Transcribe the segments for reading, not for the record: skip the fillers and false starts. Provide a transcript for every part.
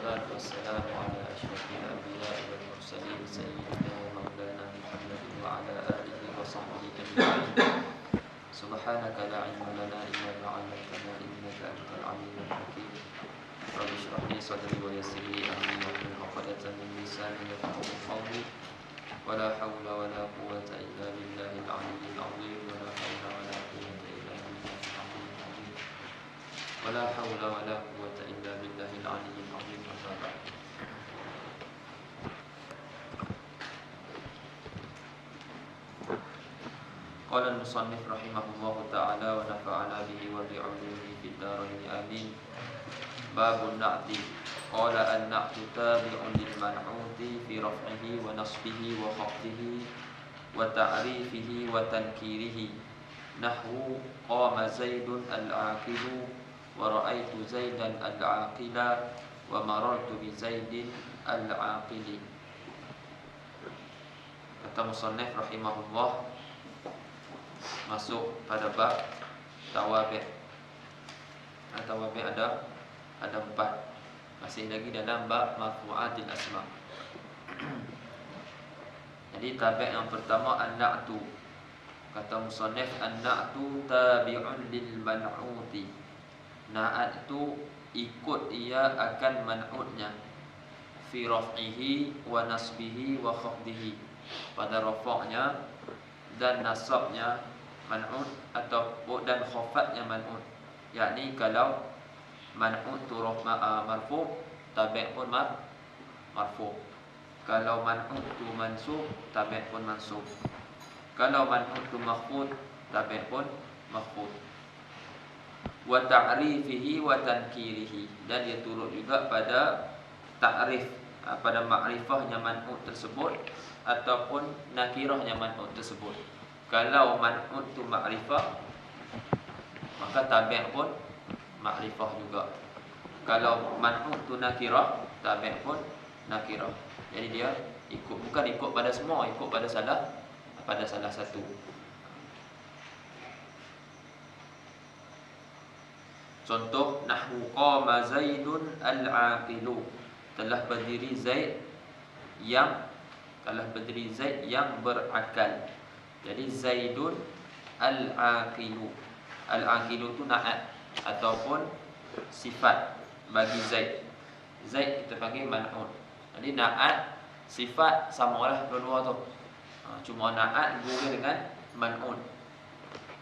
والصلاة والسلام على أشرف الأنبياء والمرسلين سيدنا ومولانا محمد وعلى آله وصحبه أجمعين. سبحانك لا علم لنا إلا ما علمتنا إنك أنت العليم الحكيم. رب اشرح لي صدري ويسر لي أمري واحلل عقدة من لساني يفقهوا قولي. ولا حول ولا قوة إلا بالله العلي العظيم. ولا حول ولا قوة إلا بالله العلي العظيم. ولا حول ولا قوة إلا بالله العلي العظيم. أما بعد. قال المصنف رحمه الله تعالى ونفعنا به وبعلومه في الدارين آمين. باب النعت. قال النعت تابع للمنعوت في رفعه ونصبه وخفضه وتعريفه وتنكيره. نحو قام زيد العاقل ورأيت زيدا العاقلا ومررت بزيد العاقل. Kata musannif rahimahullah, masuk pada bab tawabi'. Tawabi' ada 4. Masih lagi dalam bab marfu'atil asma'. Jadi tabi' yang pertama an-na'tu. Kata musannif an-na'tu tabi'un lil man'uti. Na'at tu ikut ia akan man'utnya fi raf'ihi wa nasbihi wa khafdihi, pada rafa'nya dan nasabnya man'ut atau dan khafatnya man'ut. Yakni kalau man'ut tu marfu', tabi' pun marfu'. Kalau man'ut tu mansub, tabi' pun mansub. Kalau man'ut tu makhfud, tabi' pun makhfud. Wa ta'rifihi wa tankirihi, dan dia turut juga pada ta'rif, pada makrifahnya man'ut tersebut ataupun nakirahnya man'ut tersebut. Kalau man'ut tu makrifah, maka tabi' pun makrifah juga. Kalau man'ut tu nakirah, tabi' pun nakirah. Jadi dia bukan ikut pada semua, ikut pada salah satu. Contoh, nahwu qama Zaidun al-aqilu, telah berdiri Zaid yang berakal. Jadi Zaidun al-aqilu. Al-aqilu tu na'at ataupun sifat bagi Zaid. Zaid kita panggil man'ut. Jadi na'at sifat samalah dua-dua tu. Cuma na'at guna dengan man'ut.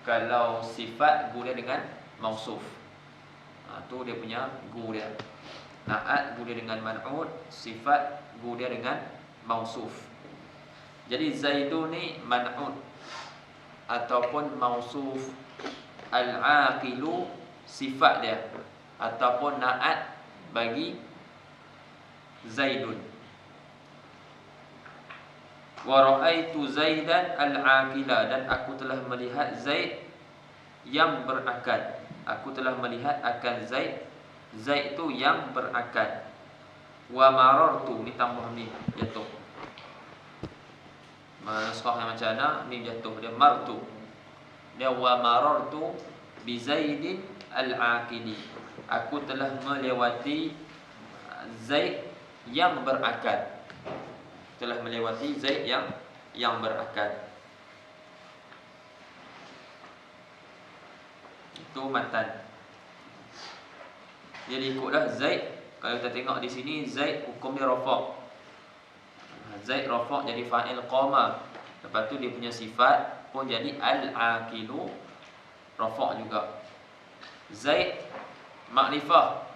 Kalau sifat guna dengan mausuf. Tu dia punya guna dia. Na'at guna dengan man'ut, sifat guna dengan mausuf. Jadi Zaidun ni man'ut ataupun mausuf, al-aqilu sifat dia ataupun na'at bagi Zaidun. Wa ra'aitu Zaidan al-aqila, dan aku telah melihat Zaid yang berakal. Aku telah melihat akan Zaid tu yang berakal. Wa marartu, ni tambah ni jatuh. Naskahnya macam mana? Ni jatuh, dia martu. Dia wa marartu bi Zaidin al-aqili. Aku telah melewati Zaid yang berakal. Telah melewati Zaid yang berakal. Itu matan. Jadi ikutlah Zaid. Kalau kita tengok di sini, Zaid hukumnya rafa'. Zaid rafa' jadi fa'il qama. Lepas tu dia punya sifat pun jadi al-aqilu, rafa' juga. Zaid makrifah,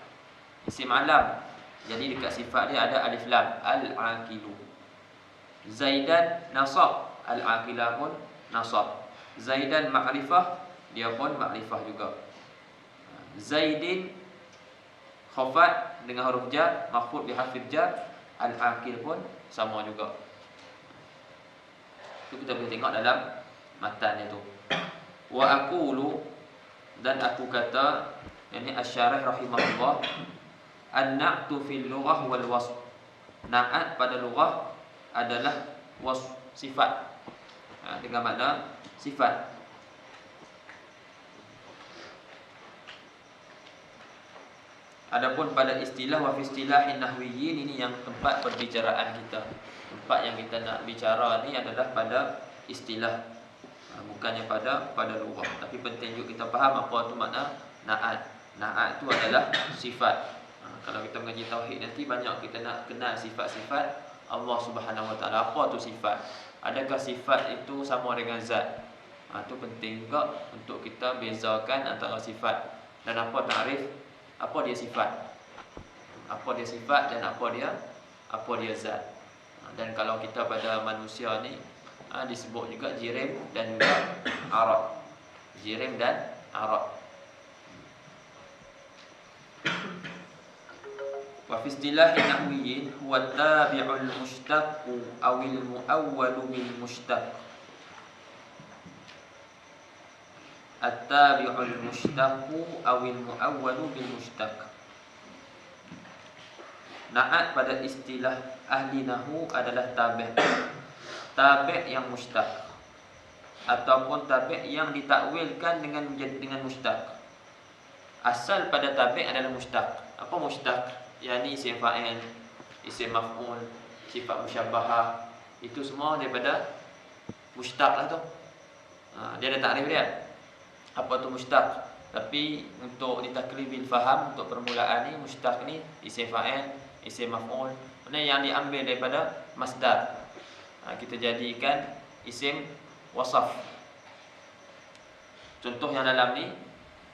isim alam. Jadi dekat sifat dia ada alif lam, al-aqilu. Zaidan nasab, al-aqilah pun nasab. Zaidan makrifah, dia pun makrifah juga. Zaidin khafat dengan huruf jar, makhfud bi harfil jar, al-aqil pun sama juga. Itu kita boleh tengok dalam matan itu. Wa aqulu, dan aku kata, ini asy-syarih rahimahullah, an-na'tu fil lughah wal wasf. Na'at pada lughah adalah wasf, sifat. Dengan makna sifat. Adapun pada istilah wa fi istilahin nahwiyyin, ini yang tempat perbicaraan kita. Tempat yang kita nak bicara ni adalah pada istilah, bukannya pada lughah. Tapi penting juga kita faham apa tu makna na'at. Na'at tu adalah sifat. Kalau kita mengaji tauhid nanti banyak kita nak kenal sifat-sifat Allah Subhanahu Wa Taala. Apa tu sifat? Adakah sifat itu sama dengan zat? Itu penting juga untuk kita bezakan antara sifat dan apa takrif, apa dia sifat. Apa dia sifat dan apa dia zat. Dan kalau kita pada manusia ni disebut juga jirim dan juga arad. Jirim dan arad. Wa fi istilahi nahwiyyin huwa tabi'ul mushtaq awil muawwal bil mushtaq. At-tabi'ul mushtaq awil muawwal bil mushtaq. Na'at pada istilah ahli nahwu adalah tabi'. Tabi' yang mushtaq ataupun tabi' yang ditakwilkan dengan mushtaq. Asal pada tabi' adalah mushtaq. Apa mushtaq? Yani isim fa'il, isim maf'ul, sifat musyabbahah, itu semua daripada mushtaq lah tu. Dia ada takrif dia. Apa tu mushtaq? Tapi untuk ditakribil faham, untuk permulaan ni mushtaq ni isim fa'il, isim maf'ul, mana yang diambil daripada masdar. Kita jadikan isim wasaf. Contoh yang dalam ni,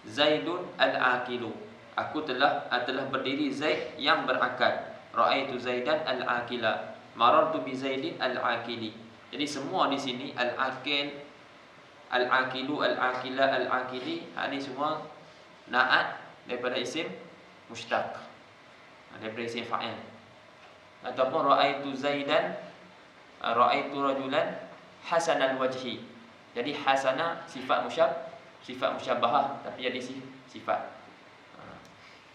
Zaidun al-aqilu. Aku telah berdiri Zaid yang berakal. Ra'aitu Zaidan al-aqila. Marartu bi Zaidin al-aqili. Jadi semua di sini al-aqil, al-aqilu, al-aqila, al-aqili, ini semua na'at daripada isim mushtaq, daripada isim fa'il. Ataupun ra'aitu Zaidan, ra'aitu rajulan hasanal wajhi. Jadi hasana sifat musyabbahah, tapi jadi sifat.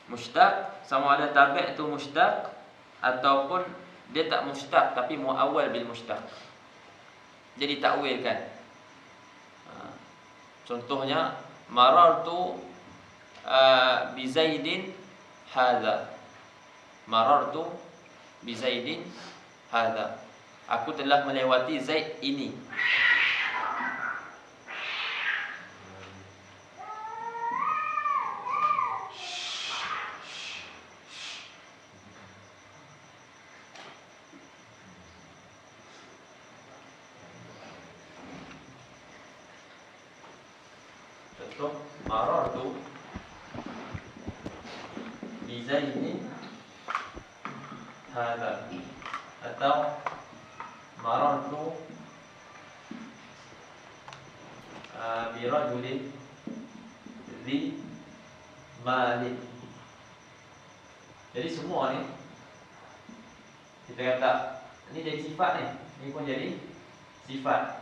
Mushtaq sama ada tabi' tu mushtaq ataupun dia tak mushtaq tapi muawwal bil mushtaq. Jadi takwilkan. Contohnya marartu bi Zaidin hadza. Marartu bi Zaidin hadza. Aku telah melewati Zaid ini. Contoh marartu bi Zaidin hadza, atau marartu bi rajulin dzi malin. Jadi semua ni kita kata ni jadi sifat ni, ni pun jadi sifat.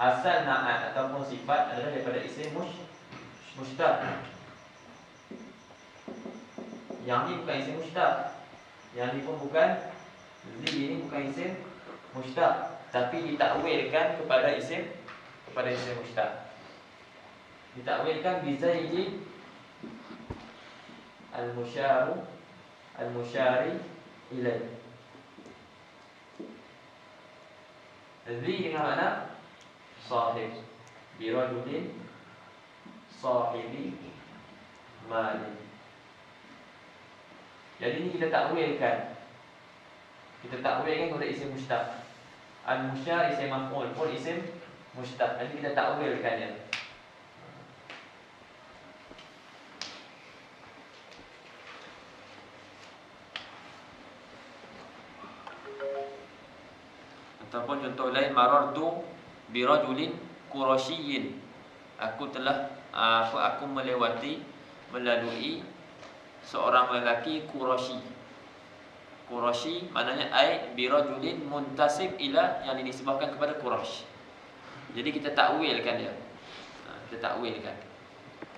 Asal na'at ataupun sifat adalah daripada isim mushtaq. Yang ni bukan isim mushtaq, yang ni pun bukan, ini bukan isim mushtaq, tapi ditakwilkan kepada isim mushtaq. Ditakwilkan bi Zaidin al-musyari ilaih. Zi dengan makna sahib, bi rajulin sahibi malin. Jadi ni kita takwilkan. Kita takwilkan kepada isim mushtaq. Al-musyar isim maf'ul pun isim mushtaq. Jadi kita takwilkan dia. Ataupun contoh lain, marartu bi rajulin qurasyiin. Aku melalui seorang lelaki Quraisy. Quraisy maknanya ai bi rajulin muntasib ila, yang dinisbahkan kepada Quraisy. Jadi kita takwilkan dia. Kita takwilkan.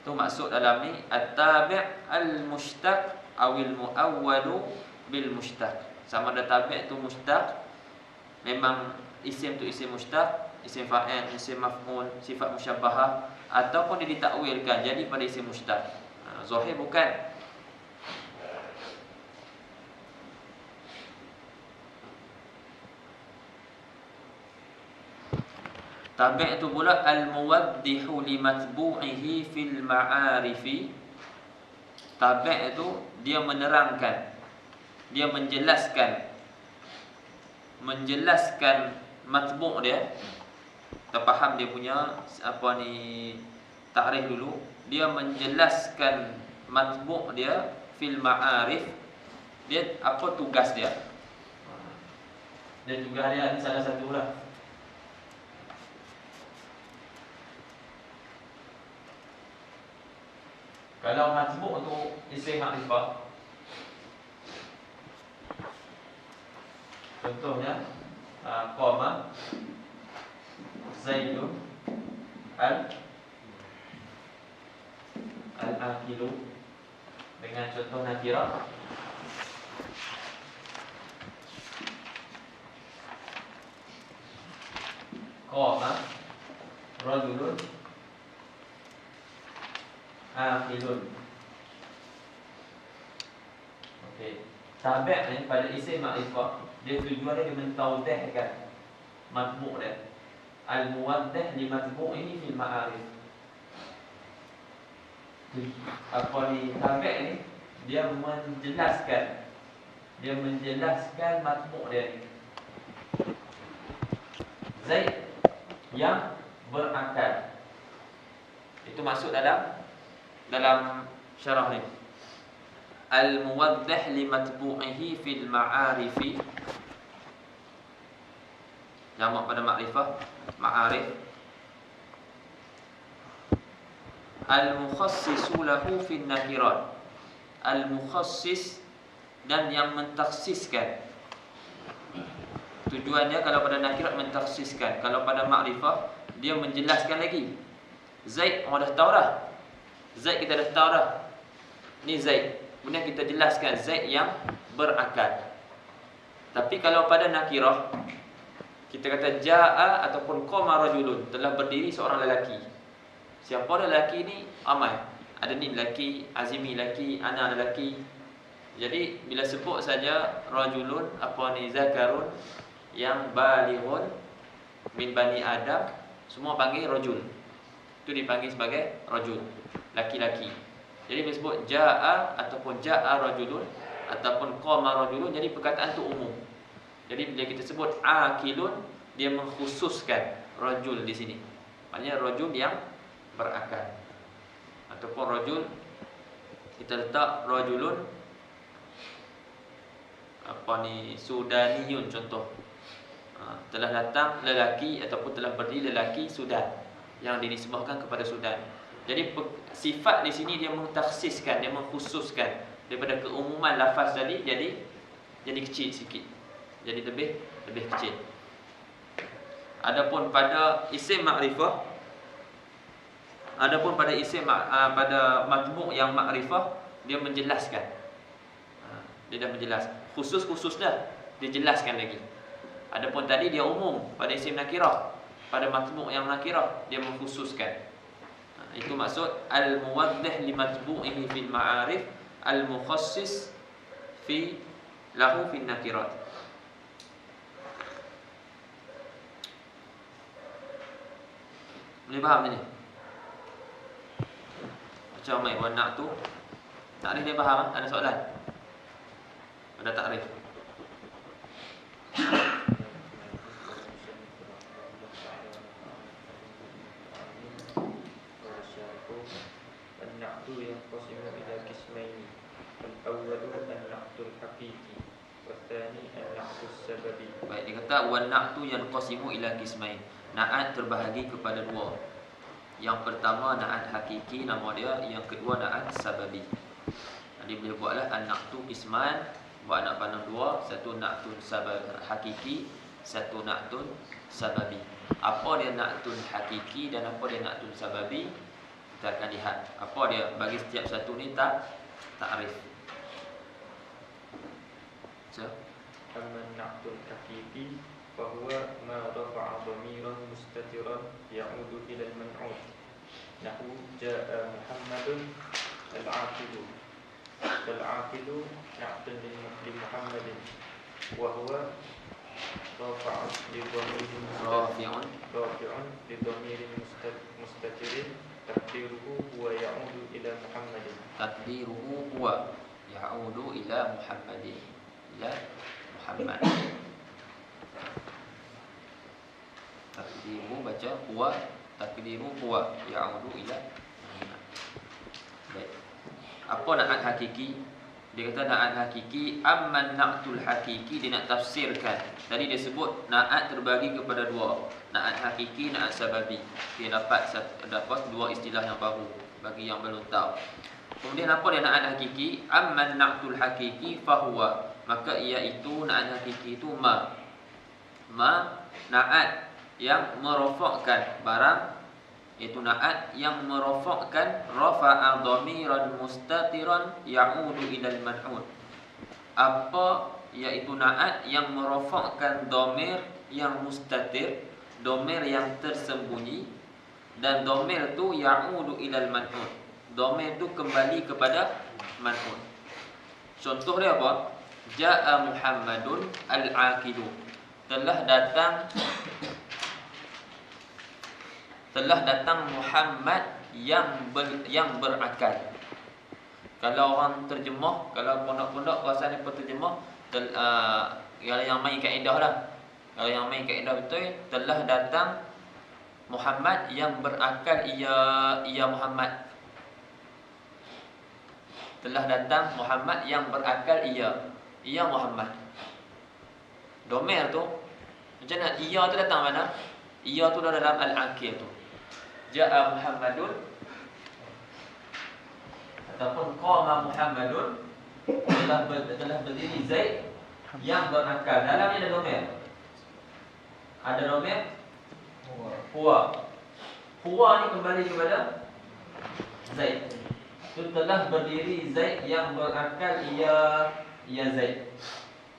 Itu maksud dalam ni at-tabi' al-mushtaq awil muawwalu bil mushtaq. Sama ada tabi' tu mushtaq, memang isim tu isim mushtaq, isim fa'il, isim maf'ul, sifat musyabbahah, ataupun dia ditakwilkan jadi pada isim mushtaq. Zahir bukan. Tabi' tu pula al-muwaddihu li matbu'ihi fil ma'arifi. Tabi' itu dia menerangkan, dia menjelaskan matbu' dia. Kita faham dia punya takrif dulu. Dia menjelaskan matbu' dia fil ma'arif. Dia apa tugas dia? Dan tugas dia salah satu lah. Kalau matbu' tu isim makrifah, contohnya qama Zaidun al-akilu dengan contoh nakirah. Qama rajulun akilun. Okey. Tabi' ni pada isim makrifah, dia tujuan dia mentawdihkan matbu' dia. Al-muwaddih li matbu'ihi fil ma'arif. Tabi' ni dia menjelaskan matbu' dia ni. Zaid yang berakal. Itu masuk dalam syarah ni. Al-muwaddih li matbu'ihi fil ma'arifi. Jamak pada makrifah, ma'arif. Al-mukhassisu lahu fil nakirat. Al-mukhassis dan yang mentakhsiskan. Tujuannya kalau pada nakirat mentakhsiskan, kalau pada makrifah dia menjelaskan lagi. Zaid orang dah tahu dah. Zaid kita dah tahu dah. Ni Zaid. Kemudian kita jelaskan Zaid yang berakal. Tapi kalau pada nakirah kita kata jaa ataupun qama rajulun, telah berdiri seorang lelaki. Siapa lelaki ni? Amai. Ada ni lelaki, Azimi lelaki, ana lelaki. Jadi bila sebut saja rajulun zakarun yang balighun min bani Adam, semua panggil rajul. Itu dipanggil sebagai rajul, laki-laki. Jadi bila sebut jaa ataupun jaa rajulun ataupun qama rajulun, jadi perkataan itu umum. Jadi bila kita sebut akilun, dia mengkhususkan rajul di sini. Maknanya rajul yang berakal. Ataupun rajul, kita letak rajulun Sudaniyun contoh. Telah datang lelaki ataupun telah berdiri lelaki Sudan yang dinisbahkan kepada Sudan. Jadi sifat di sini dia mentakhsiskan, dia mengkhususkan daripada keumuman lafaz tadi jadi kecil sikit. Jadi lebih kecil. Adapun pada isim makrifah, pada matbu' yang makrifah, dia menjelaskan. Dia dah menjelas. Khusus dah dijelaskan lagi. Adapun tadi dia umum pada isim nakirah. Pada matbu' yang nakirah dia mengkhususkan. Itu maksud al-muwaddih li matbu'ihi fil ma'arif, al-mukhassis lahu fil nakirat. Boleh faham ni? Macam mai warna tu. Takrif dia faham? Ada soalan? Ada takrif? An-na'tu yanqasimu ila qismaini. Al-awwalu an-na'tul haqiqi, wath-thani an-na'tus sababi. Baik, dia kata wan-na'tu yanqasimu ila qismain. Na'at terbahagi kepada dua. Yang pertama na'at hakiki, nama dia. Yang kedua na'at sababi. Jadi boleh buatlah an-na'tu qisman, buat anak panah dua. Satu na'tun hakiki, satu na'tun sababi. Apa dia na'tun hakiki dan apa dia na'tun sababi, kita akan lihat. Apa dia bagi setiap satu ni takrif. Amma an-na'tul haqiqi fahuwa ma rafa'a dhamiran mustatiran ya'udu ila al-man'ut. Nahu ja'a Muhammadun al-aqilu. Al-aqilu na'tun li Muhammadin wa huwa rafa'un li dhamirin rafi'un li dhamirin mustatirin takdiruhu huwa ya'udu ila Muhammadin. takdiruhu huwa ya'udu ila Muhammadin, ila Muhammad. Takdiru baca huwa, takdiru huwa ya'udu ila Muhammad. Baik. Apa na'at hakiki? Dia kata na'at hakiki, amman na'tul hakiki, dia nak tafsirkan. Tadi dia sebut na'at terbagi kepada dua, na'at hakiki, na'at sababi. Dia dapat dua istilah yang baru bagi yang belum tahu. Kemudian apa dia na'at hakiki? Amman na'tul hakiki fahuwa, maka iaitu na'at hakiki itu ma na'at yang merofakkan barang, itu na'at yang merofakkan rafa'a dhamiran mustatiran ya'udu ilal man'ud. Apa iaitu na'at yang merofakkan dhamir yang mustatir, dhamir yang tersembunyi, dan dhamir tu ya'udu ilal man'ud, dhamir tu kembali kepada man'ud. Contoh dia apa? Ja'a Muhammadun al-aqilu, telah datang Muhammad yang berakal. Kalau orang terjemah, kalau pondok-pondok kuasa ni terjemah, yang main kaedah lah. Kalau yang main kaedah betul, telah datang Muhammad yang berakal, ia Muhammad. Telah datang Muhammad yang berakal, ia Muhammad. Domer tu macam mana? Ia tu datang mana? Ia tu dalam al-aqil tu. Ja'a Muhammadun ataupun qama Muhammadun, telah berdiri Zaid yang berakal. Dalamnya ada domer. Ada domer huwa. Huwa ni kembali kepada Zaid. Itu telah berdiri Zaid yang berakal, ia Zaid.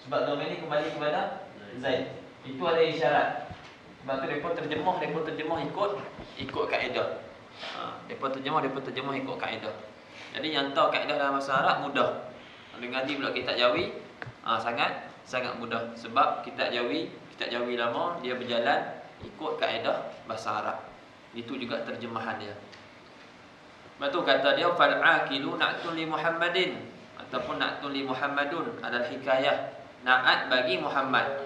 Sebab domer ni kembali kepada Zaid. Itu ada isyarat. Sebab tu mereka terjemah ikut kaedah. Mereka terjemah ikut kaedah. Jadi yang tahu kaedah dalam bahasa Arab mudah. Kalau ngaji pula kitab Jawi, sangat mudah. Sebab kitab Jawi lama dia berjalan ikut kaedah bahasa Arab. Itu juga terjemahan dia. Sebab tu kata dia fal aqilu na'tun li Muhammadin, ataupun na'tun li Muhammadun adalah hikayah na'at bagi Muhammad.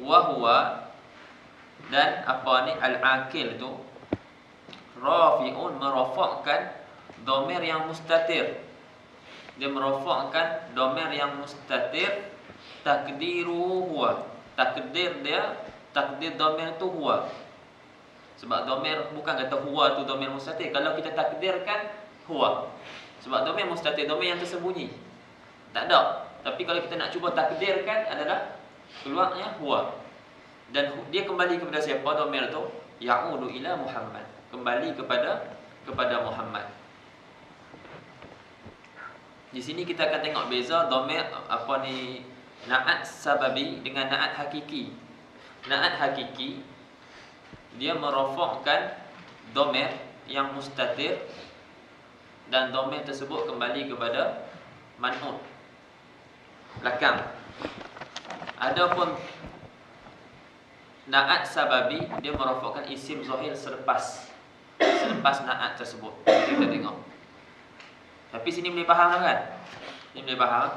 Wa huwa, dan apa ni al-aqil tu rafi'un, merafakkan dhamir yang mustatir. Dia merafakkan dhamir yang mustatir, takdiru huwa, takdir dhamir tu huwa. Sebab dhamir bukan kata huwa tu dhamir mustatir. Kalau kita takdirkan huwa, sebab dhamir mustatir, dhamir yang tersembunyi, tak ada. Tapi kalau kita nak cuba takdirkan adalah keluarnya huwa. Dan dia kembali kepada siapa dhamir tu? Ya'udu ila Muhammad, kembali kepada Muhammad. Di sini kita akan tengok beza dhamir apa ni, na'at sababi dengan na'at hakiki. Na'at hakiki dia merafakkan dhamir yang mustatir, dan dhamir tersebut kembali kepada man'ud, belakang. Adapun na'at sababi dia merafakkan isim zahir selepas na'at tersebut. Kita tengok. Tapi sini boleh faham kan? Ini boleh faham.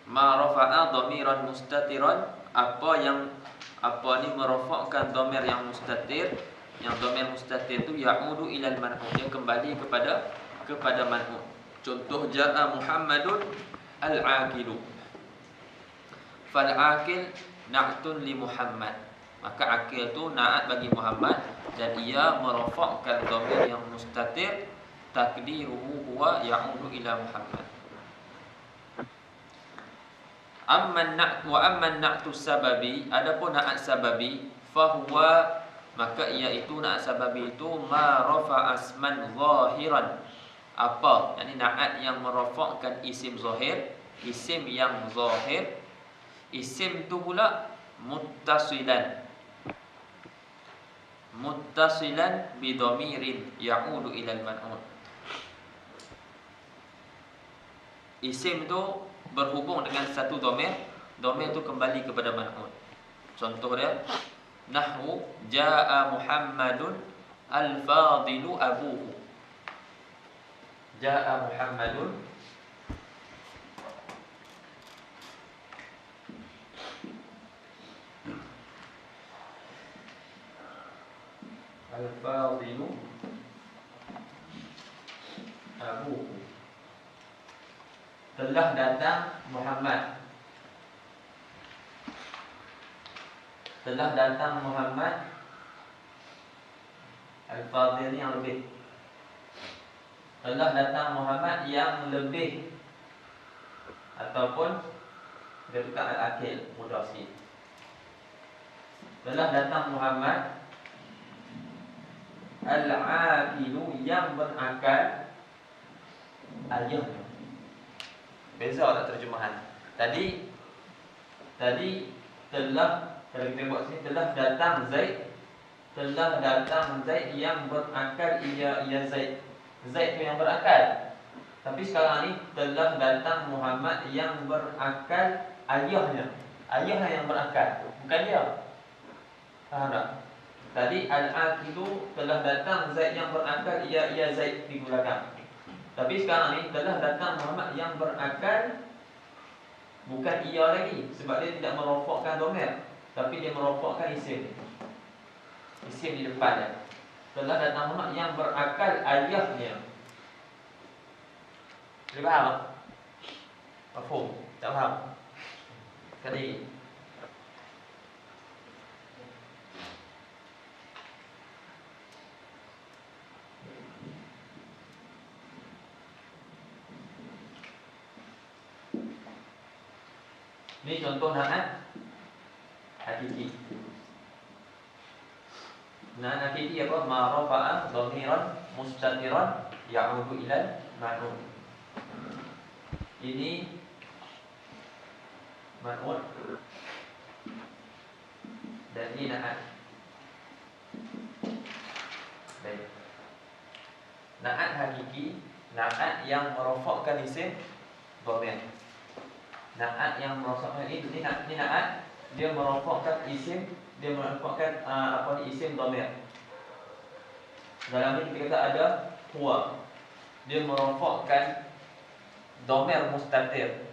Ma rafa'a dhamiran mustatiran, apa ni merafakkan dhamir yang mustatir. Yang dhamir mustatir tu ya'udu ilal man'ud, dia kembali kepada man'ud. Contoh ja'a Muhammadun al-aqilu. Fal aqil na'tun li Muhammad, maka akil tu na'at bagi Muhammad, dan ia merafakkan dhamir yang mustatir, takdiruhu huwa ya'udu ila Muhammad. Amman na'tu sababi, adapun na'at sababi, fahuwa, maka iaitu na'at sababi itu ma rafa'a asman zahiran. Apa? Yani na'at yang merafakkan isim zahir, isim yang zahir. Isim tu pula muttasilan bi dhamirin ya'udu ilal man'ud. Isim tu berhubung dengan satu dhamir Dhamir tu kembali kepada man'ut. Contoh dia, nahwu jaa Muhammadun al-fadilu abuhu. Jaa Muhammadun al-fadilu abuhu. Telah datang Muhammad. Telah datang Muhammad. Al-fadil ni yang lebih. Telah datang Muhammad yang lebih, ataupun dia tukar al-akil, mudah sikit. Telah datang Muhammad al-aqilu, yang berakal, ayahnya. Beza tak terjemahan. Tadi telah, kalau kita buat sini, telah datang Zaid. Telah datang Zaid yang berakal, ia Zaid. Zaid tu yang berakal. Tapi sekarang ni telah datang Muhammad yang berakal, ayahnya. Ayahnya yang berakal, bukan dia. Faham tak? Tadi al-aqilu, telah datang Zaid yang berakal, ia Zaid di belakang. Tapi sekarang ni telah datang Muhammad yang berakal, bukan ia lagi, sebab dia tidak merofakkan dhamir, tapi dia merofakkan isim. Isim di depan dia. Telah datang Muhammad yang berakal, ayahnya. Boleh faham tak? Faham? Tak faham? Kali ni contoh na'at hakiki. Na'at hakiki apa? Ma rafa'a dhamiran mustatiran ya'udu ilal ma'un. Ini ma'un dan ini na'at. Baik. Na'at hakiki, na'at yang merofakkan isim dhamir. Na'at yang merofakkan ini na'at, dia merofakkan isim, dia merofakkan isim dhamir. Dalam ini kita kata ada huwa, dia merofakkan dhamir mustatir.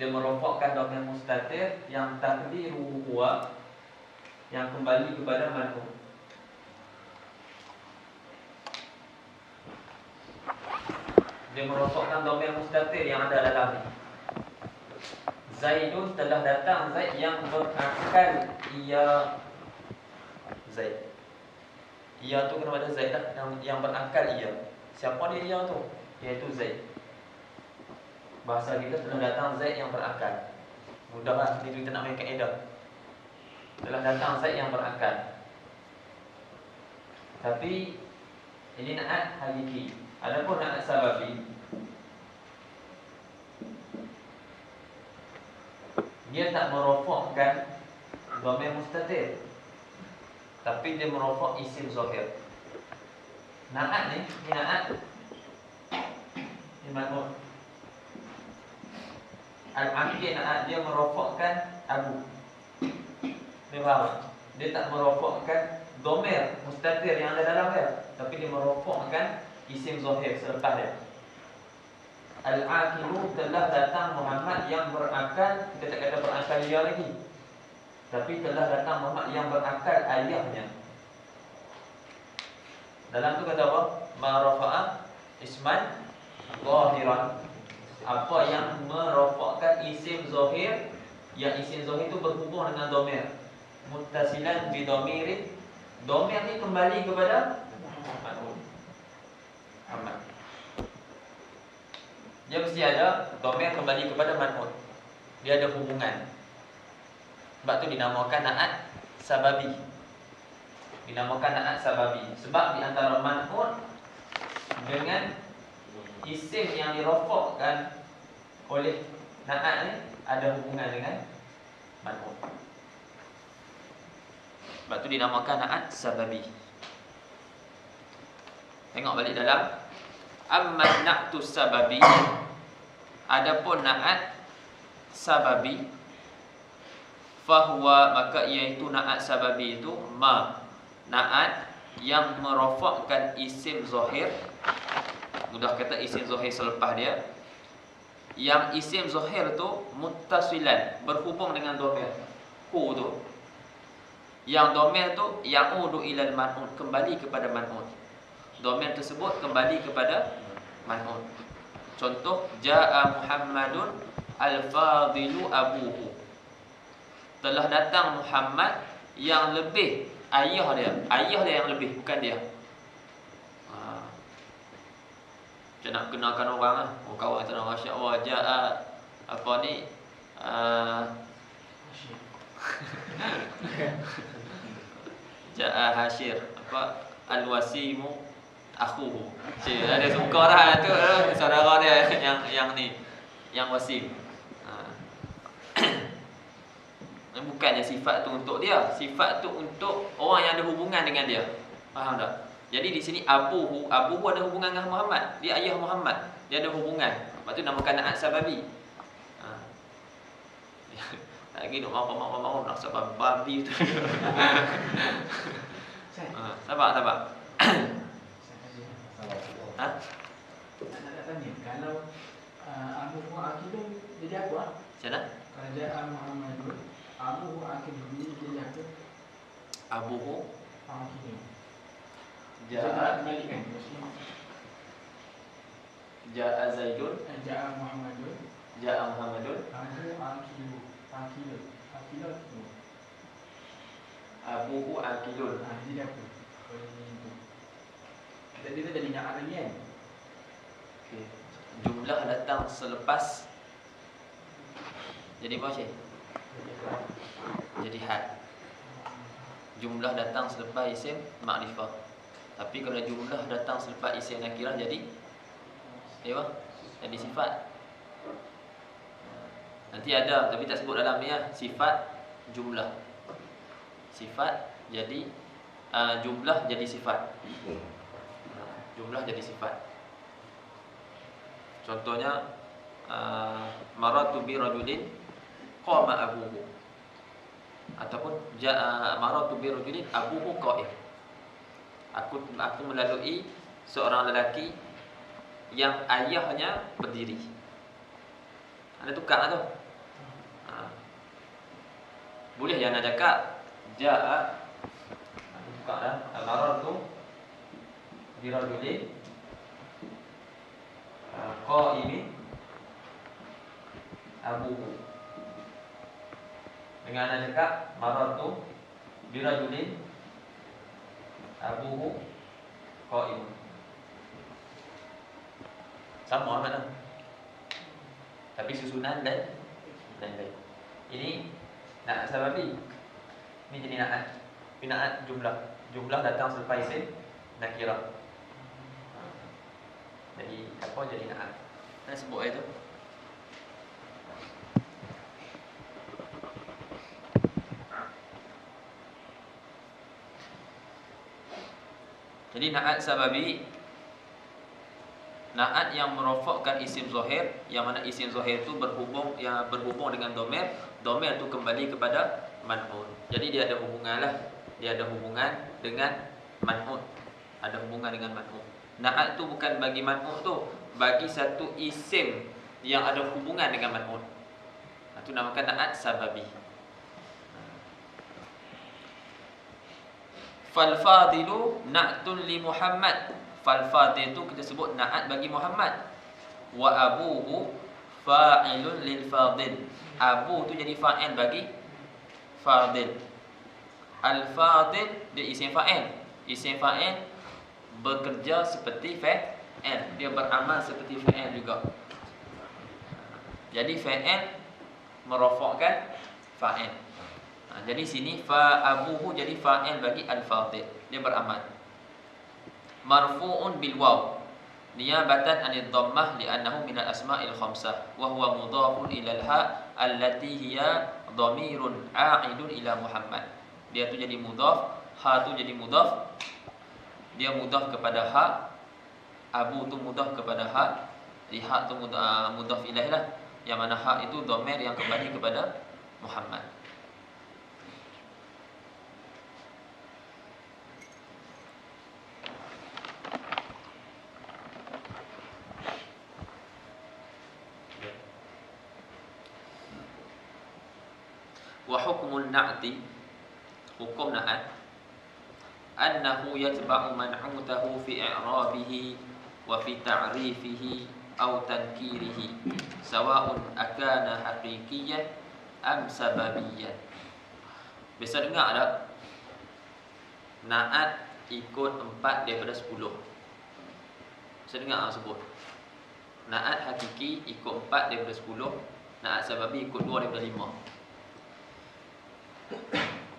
Dia merofakkan dhamir mustatir yang takdiru huwa, yang kembali kepada man'ut. Dia merofakkan dhamir mustatir yang ada dalam ni. Zaidun, telah datang Zaid yang berakal, ia Zaid. Ia tu kena pada Zaid lah, yang berakal ia. Siapa dia ia tu? Iaitu Zaid. Bahasa kita, telah datang Zaid yang berakal. Mudah lah, kita nak main kaedah. Telah datang Zaid yang berakal. Tapi ini na'at hakiki. Adapun na'at sababi, dia tak merofakkan dhamir mustatir, tapi dia merofak isim zahir. Na'at ni na'at ni man'ut. Al-aqil na'at, dia merofakkan abu. Dia faham? Dia tak merofakkan dhamir mustatir yang ada dalam dia, tapi dia merofakkan isim zahir selepas dia. Al-aqilu, telah datang Muhammad yang berakal. Kita tak kata berakal dia lagi, tapi telah datang Muhammad yang berakal, ayahnya. Dalam tu kata apa? Ma rafa'a isman zahiran. Apa yang merofakkan isim zahir, yang isim zahir itu berhubung dengan dhamir, muttasilan bi dhamirin. Dhamir ni kembali kepada Muhammad. Dia mesti ada dhamir kembali kepada man'ut. Dia ada hubungan. Sebab tu dinamakan na'at sababi. Dinamakan na'at sababi sebab di antara man'ut dengan isim yang dirofakkan oleh na'at ni ada hubungan dengan man'ut. Sebab tu dinamakan na'at sababi. Tengok balik dalam Amma na'tu sababi. Adapun na'at sababi, fahuwa, maka iaitu na'at sababi itu na'at yang merofakkan isim zahir. Mudah kata isim zahir selepas dia, yang isim zahir tu muttasilan, berhubung dengan dhamir hu tu. Yang dhamir tu ya'udu ilal man'ud, kembali kepada man'ud. Dhamir tersebut kembali kepada man'ud. Contoh, ja'a Muhammadun al-fadilu abuhu. Telah datang Muhammad yang lebih ayah dia. Ayah dia yang lebih, bukan dia. Macam nak kenalkan orang lah. Oh, kawan kita nak Masya Allah, ja'a apa ni, ja'a Hashir, apa, al-wasimu akhuhu. Cik, ada suka lah tu, saudara dia yang ni, yang wasim. Bukannya sifat tu untuk dia, sifat tu untuk orang yang ada hubungan dengan dia. Faham tak? Jadi di sini abuhu ada hubungan dengan Muhammad. Dia ayah Muhammad, dia ada hubungan. Lepas tu namakan na'at sababi. Lagi duk mau nak sebab babi tu. Sabar. Ha? Nak tanya, kalau Abu Akidun jadi apa? Macam mana? Kerajaan Muhammadun, Abu Akidun jadi apa? Abu Akidun. Ja'a kembalikan. Ja'a Zaidun, Ja'a Muhammadun, Abu Akidun. Abuhu Akilun. Jadi apa? Tadi tu jadi na'at lagi kan? Okay. Jumlah datang selepas jadi apa Syekh? Jadi had. Jumlah datang selepas isim makrifah. Tapi kalau jumlah datang selepas isim nakirah jadi apa? Jadi sifat. Nanti ada, tapi tak sebut dalam ni lah. Sifat jumlah. Sifat jadi jumlah jadi sifat. Jumlah jadi sifat. Contohnya maratu bi rajulin qama abuhu. Ataupun maratu bi rajulin abuhu qa'im. Aku melalui seorang lelaki yang ayahnya berdiri. Ada tukar tu. Boleh yang nak cakap ja'a, tukar dah, maratu bi rajulin qa'imin abuhu. Dengan nak cakap maratu bi rajulin abuhu qa'imun. Sama mana? Tapi susunan dan lain-lain. Ini na'at sababi. Ini jadi na'at. Ini na'at jumlah. Jumlah datang selepas isim nakirah. Jadi apa jadi na'at? Saya sebut itu. Jadi na'at sababi, na'at yang merofakkan isim zahir, yang mana isim zahir itu berhubung dengan dhamir. Dhamir itu kembali kepada man'ud. Jadi dia ada hubungan lah. Dia ada hubungan dengan man'ud. Ada hubungan dengan man'ud. Na'at tu bukan bagi man'ud tu, bagi satu isim yang ada hubungan dengan man'ud. Itu namakan na'at sababi. Fal fadilu na'tun li Muhammad. Fal fadil tu kita sebut na'at bagi Muhammad. Wa abuhu fa'ilun lil fadil. Abu tu jadi fa'il bagi fadil. Al fadil dia isim fa'il. Isim fa'il bekerja seperti fa'il. Dia beramal seperti fa'il juga. Jadi fa'il merofakkan fa'il. Jadi sini fa abuhu jadi fa'il bagi al fadil. Dia beramal. Marfu'un bil waw niyabatan anid dhammah li'annahu minal asma'il khamsah wa huwa mudhafun ila al-ha allati hiya dhamirun a'idun ila Muhammad. Dia tu jadi mudhaf, ha tu jadi mudhaf. Dia mudhaf kepada ha, abu tu mudhaf kepada ha, ha tu mudhaf ilaih lah. Yang mana ha itu dhamir yang kembali kepada Muhammad. Wa hukmun na'ti, hukum na'at, annahu yatba'u man'utahu fi i'rabihi wa fi ta'rifihi aw tankirihi sawa'un akana haqiqiyyan am sababiyyan. Biasa dengar tak? Na'at ikut 4 daripada 10. Biasa dengar sebut. Na'at hakiki ikut 4 daripada 10. Na'at sababi ikut 2 daripada 5.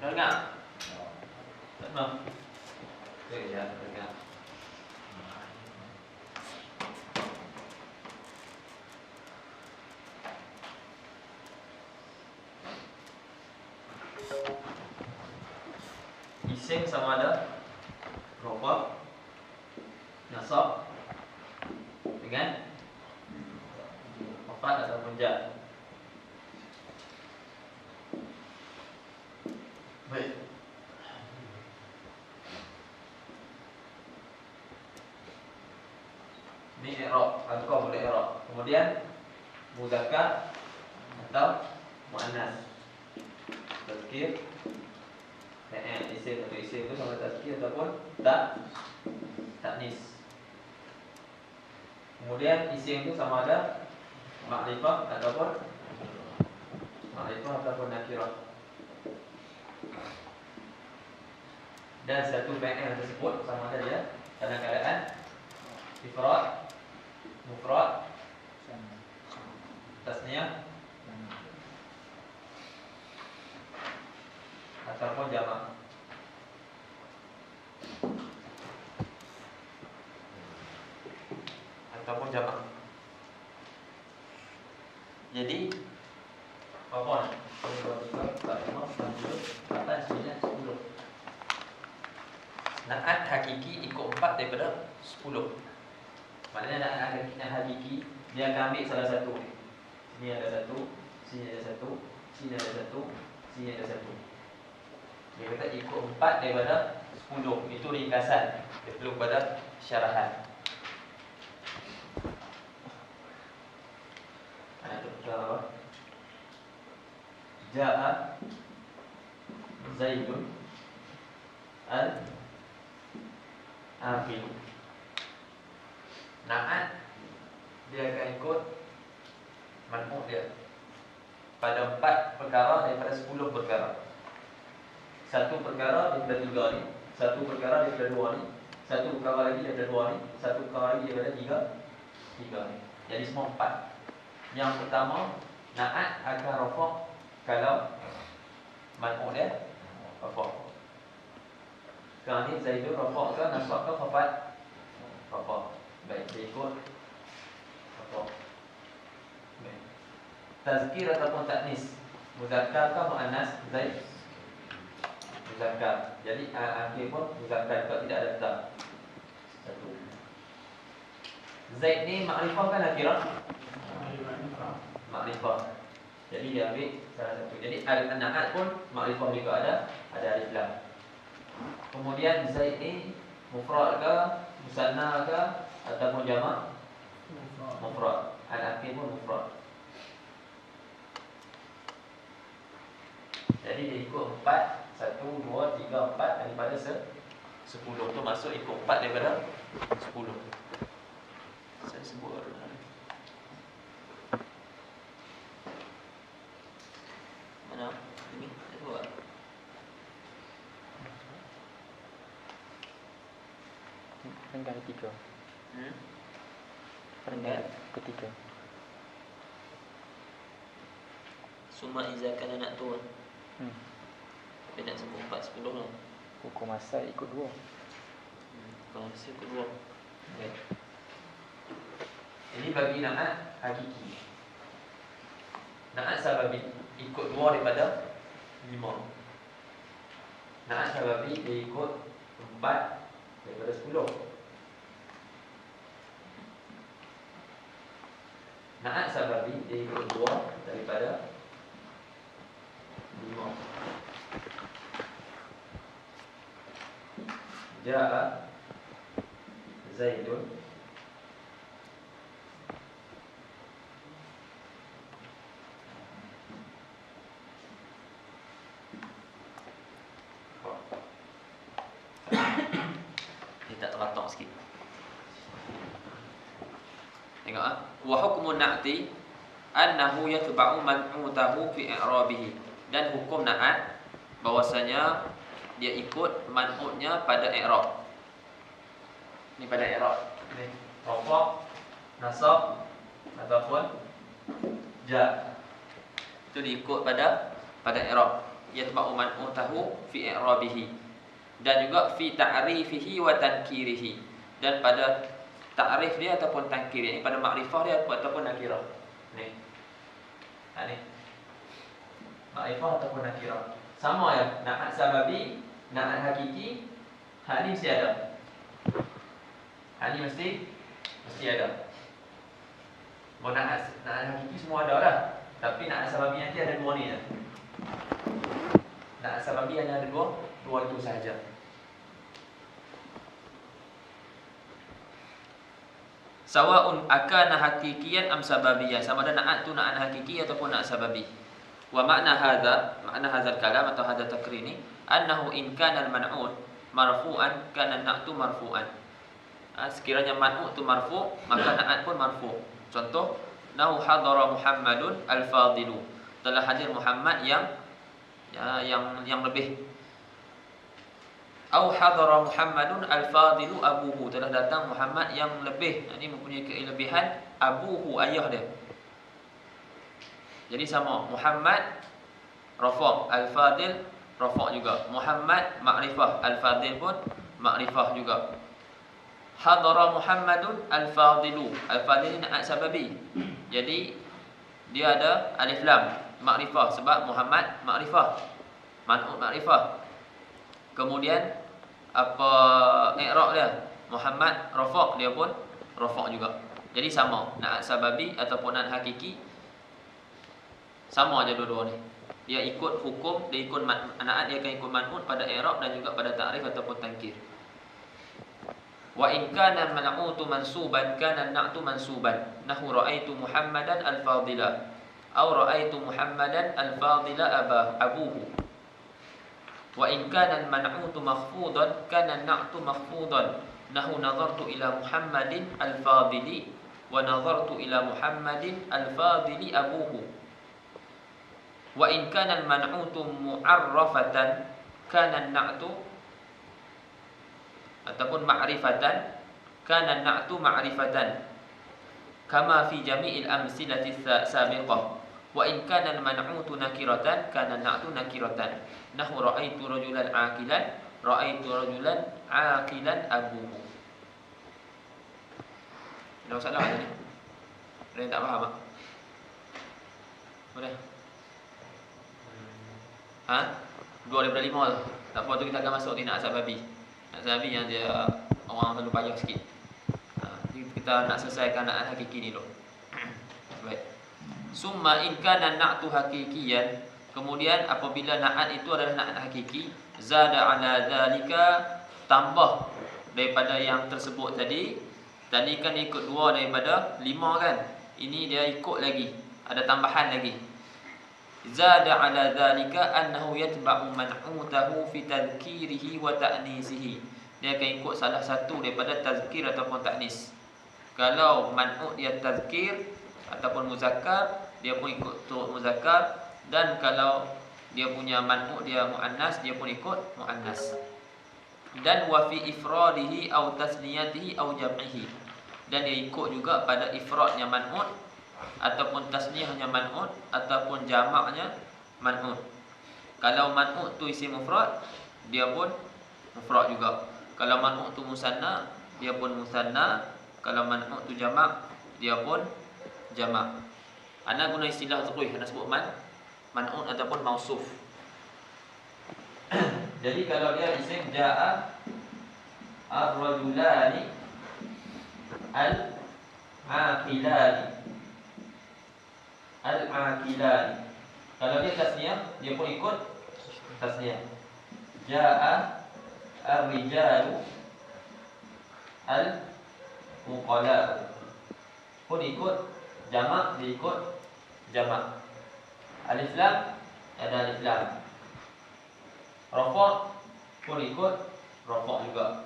Dah dengar? Tak pernah? Ya, dengar. Isim sama ada rafa, nasab dengan rafat ataupun jar. Baik. Ini i'rab, atau boleh i'rab. Kemudian muzakkar atau muannas. Tazkir, isim atau isim itu sama tazkir ataupun taknis. Kemudian isim itu sama ada makrifah ataupun nakirah. Dan satu fi'il tersebut sama ada dia dalam keadaan ifrad, mufrad, tasniyah ataupun jamak. Jadi apa? 1, 2, 3, 4, 5, 6, 7, 8, 9, 10. Na'at hakiki ikut 4 daripada 10. Maknanya na'at hakiki dia akan ambil salah satu. Sini ada satu, sini ada satu, sini ada satu, sini ada satu. Dia kata ikut 4 daripada 10. Itu ringkasan. Dia perlu pada syarahan. Itu pertama. Ja'a Zaidun al-Amin. Na'at dia akan ikut man'u dia pada 4 perkara daripada 10 perkara. Satu perkara daripada 3 ni, satu perkara daripada 2 ni, satu perkara lagi daripada 2 ni, satu perkara lagi daripada 3 ni. Jadi semua 4. Yang pertama, na'at akan rafa' kalau man'u dia rafa'. Sekarang ni Zaidun rafa' ke nasab ke khafat? Rafa'. Baik, dia ikut rafa'. Baik. Tazkir ataupun taknis, muzakkar ke muannas? Zaid muzakkar. Jadi akhir pun muzakkar kalau tidak ada tak. Satu. Zaid ni makrifah kan nakirah? Makrifah. Jadi dia ambil salah satu. Jadi al-na'at pun makrifah juga ada alif lam. Kemudian Zaid ni mufrad ke, musanna ke ataupun jamak? Mufrad. Al-akhir pun mufrad. Jadi dia ikut 4, 1, 2, 3, 4 daripada 10. Tu masuk ikut 4 daripada 10. Saya sebut mana? Ini saya buat. Renggan ketiga. Renggan ketiga. Summa iza kana nak turun. Tapi nak sebut 4, 10 lah. Hukum asal ikut 2. Kalau mesti ikut 2. Okay. Ini bagi na'at hakiki. Na'at sababi ikut 2 daripada 5. Na'at sababi dia ikut 4 daripada 10. Na'at sababi dia ikut 2 daripada 5. Ja'a Zaidun Tengok wa hukmun na'ti annahu yatba'u man'utahu fi i'rabihi. Dan hukum na'at bahwasanya dia ikut man'utnya pada i'rab. Ni pada i'rab. Ni rafa', nasab ataupun ja. Itu diikut pada i'rab. Yatba'u man'utahu fi i'rabihi. Dan juga fi ta'rifihi wa tankirihi. Dan pada ta'rif dia ataupun tankir dia, pada makrifah dia ataupun nakirah. Ni. Ni. Makrifah ataupun nakirah. Sama ya, na'at sababi, na'at hakiki, hak ni mesti ada. Hak ni mesti ada. Mau na'at hakiki semua ada dah. Tapi na'at sababi nanti ada dua ni je. Na'at sababi hanya ada dua itu sahaja. Sawa'un akana hakikiyan am sababiyyan. Sama ada na'at tu na'at hakiki ataupun na'at sababi. Wa makna hadzal kalam atau hadzal takrir ni annahu in kana al-man'ut marfu'an kana an-na'tu marfu'an. Sekiranya man'ut tu marfu', maka na'at pun marfu'. Contoh, nahu hadara Muhammadun al-fadilu. Telah hadir Muhammad yang lebih. Au hadara Muhammadun al-fadilu abuhu. Telah datang Muhammad yang lebih. Ini mempunyai kelebihan abuhu, ayah dia. Jadi sama, Muhammad rafa', al-fadil rafa' juga. Muhammad makrifah, al-fadil pun makrifah juga. Hadara Muhammadun al-fadilu. Al-fadil ni na'at sababi. Jadi dia ada alif lam makrifah sebab Muhammad makrifah. Man'ut makrifah. Kemudian apa i'rab dia? Muhammad rafa', dia pun rafa' juga. Jadi sama, na'at sababi ataupun na'at hakiki sama aja dua-dua ni. Dia ikut hukum, dia ikut na'at, dia akan ikut man'ut pada i'rab dan juga pada ta'rif ataupun tankir. Wa in kana man'utu mansuban kana an-na'tu mansuban. Nahu ra'aitu Muhammadan al-fadila. Aw ra'aitu Muhammadan al-fadila abuhu. Wa in kana al-man'utu makhfudan kana an-na'tu makhfudan. Nahu nazartu ila Muhammadin al-fadili wa nazartu ila Muhammadin al-fadili abuhu. Wa in kana al-man'utu mu'arrafatan kana an-na'tu ataupun ma'rifatan kana an-na'tu ma'rifatan kama fi jami'il amsilati sabiqah. Wa in kana al-man'utu nakiratan kana an-na'tu nakiratan. Nahu ra'aitu rajulan 'aqilan, ra'aitu rajulan 'aqilan abuhu. Ada masalah tak ni? Ada yang tak faham tak? Boleh? 2 daripada 5 tu. Tak apa, tu kita akan masuk di na'at sababi. Na'at sababi yang dia orang terlalu payah sikit. Kita nak selesaikan na'at hakiki ni dulu. Baik. Summa in kana na'tu hakikiyan. Kemudian apabila na'at itu adalah na'at hakiki, zada ala dzalika, tambah daripada yang tersebut tadi. Tadi kan ikut 2 daripada 5 kan. Ini dia ikut lagi, ada tambahan lagi. Zada ala dzalika annahu yatba'u man'utahu fi tadhkirihi wa ta'nisihi. Dia akan ikut salah satu daripada tazkir ataupun ta'nis. Kalau man'ut dia tazkir ataupun muzakkar, dia pun ikut turut muzakkar. Dan kalau dia punya man'ut dia muannas, dia pun ikut muannas. Dan wa fi ifradihi aw tasniyatihi aw jam'ihi. Dan dia ikut juga pada ifradnya man'ut ataupun tasniyahnya man'ut ataupun jamaknya man'ut. Kalau man'ut tu isim mufrad, dia pun mufrad juga. Kalau man'ut tu musanna, dia pun musanna. Kalau man'ut tu jamak, dia pun jamak. Ana guna istilah zuqih, ana sebut man'ut ataupun mausuf. Jadi kalau dia isim jaa ar-rajulani al-aqilani. Al-aqilani. Kalau dia tasniyah, dia pun ikut tasniyah. Jaa ar-rijalu al-uqala. Pun ikut jamak, dia ikut jamak. Alif lam, ada alif lam. Rafa' pun ikut rafa' juga.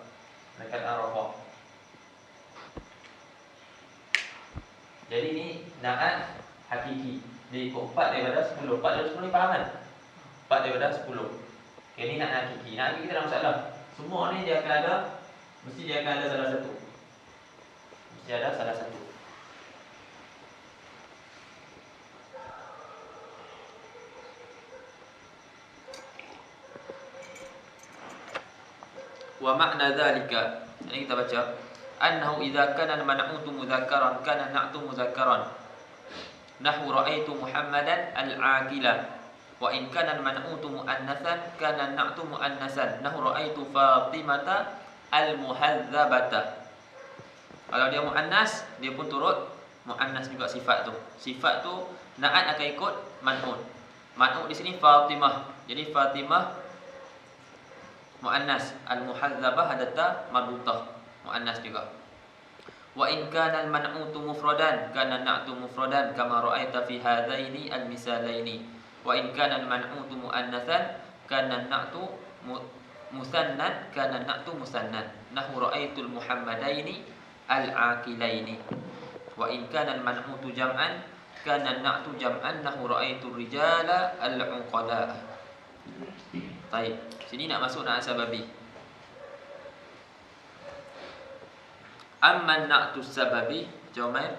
Dekat rafa'. Jadi ni na'at hakiki. Dia ikut 4 daripada 10. 4 daripada 10 ni faham kan? 4 daripada 10. Okay, ni na'at hakiki. Na'at hakiki tak ada masalah. Semua ni dia akan ada, mesti dia akan ada salah satu. Mesti ada salah satu. Wa ma'na dzalika, ini kita baca, annahu idza kana al-man'utu mudzakkaran kana na'tu mudzakkaran. Nahwu ra'aitu Muhammadan al-'aqila. Wa in kana al-man'utu muannatsan kana na'tu muannasan. Nahwu ra'aitu Fatimata al-muhadzabata. Kalau dia muannas, dia pun turut muannas juga sifat tu. Sifat tu na'at akan ikut man'ut. Man'ut di sini Fatimah. Jadi Fatimah muannas, al-muhadzabah adalah marbutah, muannas juga. Wa in kana al-man'utu mufradan kana na'tu mufradan kama ra'aita fi hadaini al-misalaini. Wa in kana al-man'utu muannatsan kana na'tu musannan kana na'tu musannan. Nahwu ra'aitul muhammadaini al-aqilaini. Wa in kana al-man'utu jam'an kana na'tu jam'an. Nahwu ra'aitul rijala al-uqala. Baik, sini nak masuk na'at sababi. Amman na'tu sababi, jawaban.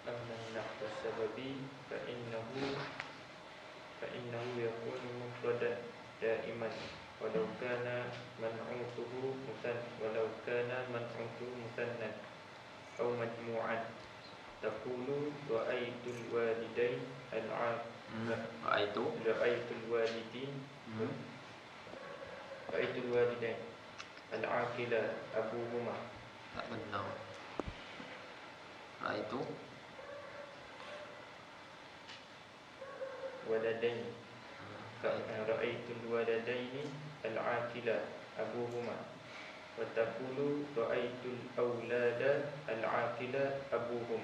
Amman na'tu sababi fa innahu yakunu mufradan daiman walau kana man'utuhu musannan aw majmu'an. Taqulu ra'aitul walidain ra'aitul walidain al-aqila abuhuma. Tak benar. Ra'aitu waladain. Ra'aitul waladaini al-aqila abuhuma. Wa taqulu ra'aitul awlada al-aqila abuhum.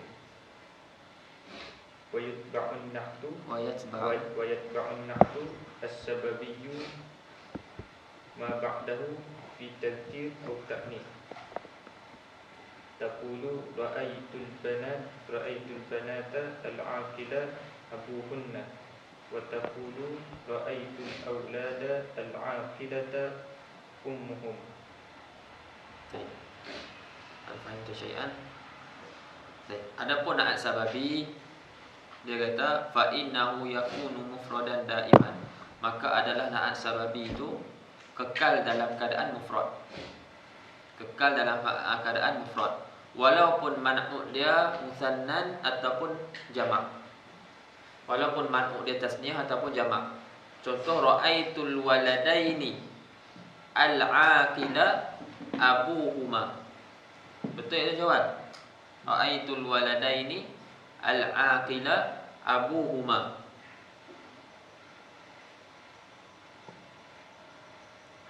Wa yatba'un nahtu as-sababiyyu ma ba'dahu fi tadhkir aw ta'nis. Taqulu ra'aitul banata al-aqila abuhunna. Wa taqulu ra'aitul awlada al-aqilata ummuhum. Baik. Al-fahimtu syai'an. Baik. Adapun na'at sababi, dia kata fa innahu yakunu mufradan daiman. Maka adalah na'at sababi itu kekal dalam keadaan mufrad. Kekal dalam keadaan mufrad. Walaupun man'ut dia musannan ataupun jamak. Walaupun man'ut dia tasniyah ataupun jamak. Contoh ra'aitul waladaini al-aqila abuhuma. Betul itu jawab? Ra'aitul waladaini al-aqila abuhuma.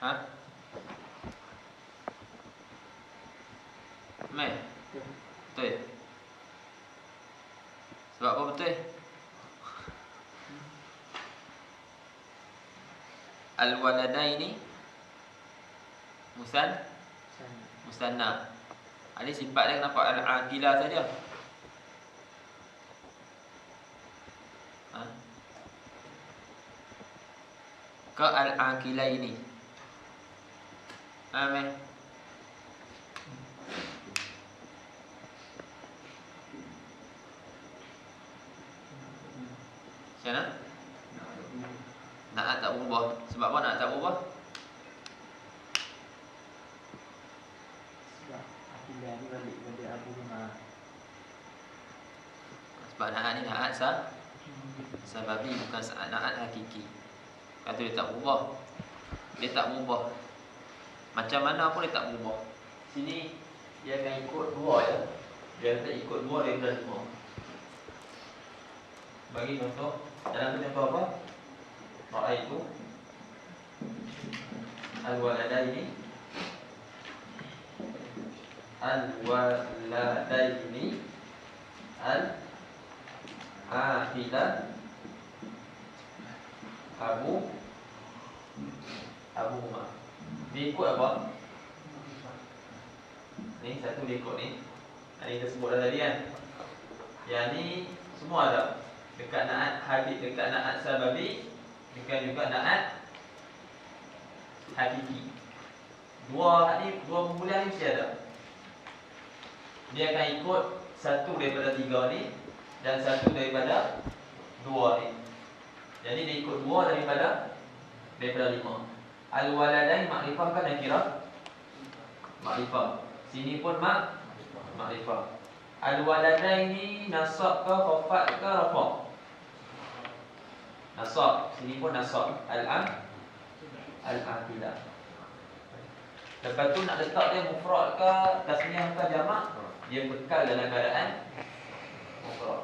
Ha? Meh? Betul. Sebab apa betul? Al-waladaini musanna. Ada sifat dia kenapa al-aqila saja? Ha? Ke al-aqilaini. Amin. Macam mana? Na'at tak berubah. Sebab apa na'at tak berubah? Sebab akidah ni balik pada Abu Huma. Sebab na'at ni na'at sababi, bukan na'at hakiki. Kata dia tak berubah. Dia tak berubah. Macam mana pun dia tak berubah. Sini dia akan ikut dua ya. Dia kata ikut dua daripada semua. Bagi contoh, dalam contoh apa? Ra'aitu al-waladaini al-aqila abuhuma. Dia ikut apa? Ni satu dia ikut ni. Ini kita sebut dah tadi kan. Yang ni semua ada. Dekat naat hadis, dekat naat sababi, dekat juga naat hakiki. Dua pembulian ni mesti ada. Dia akan ikut satu daripada tiga ni dan satu daripada dua ni. Jadi dia ikut dua daripada lima. Al-waladain makrifah kan nakirah? Makrifah. Sini pun makrifah. Al-waladain ni nasab ke khafat ke rafa'? Nasab. Sini pun nasab. Al-aqilah. Lepas tu nak letak dia mufrad ke tasniah ke jamak, dia kekal dalam keadaan mufrad.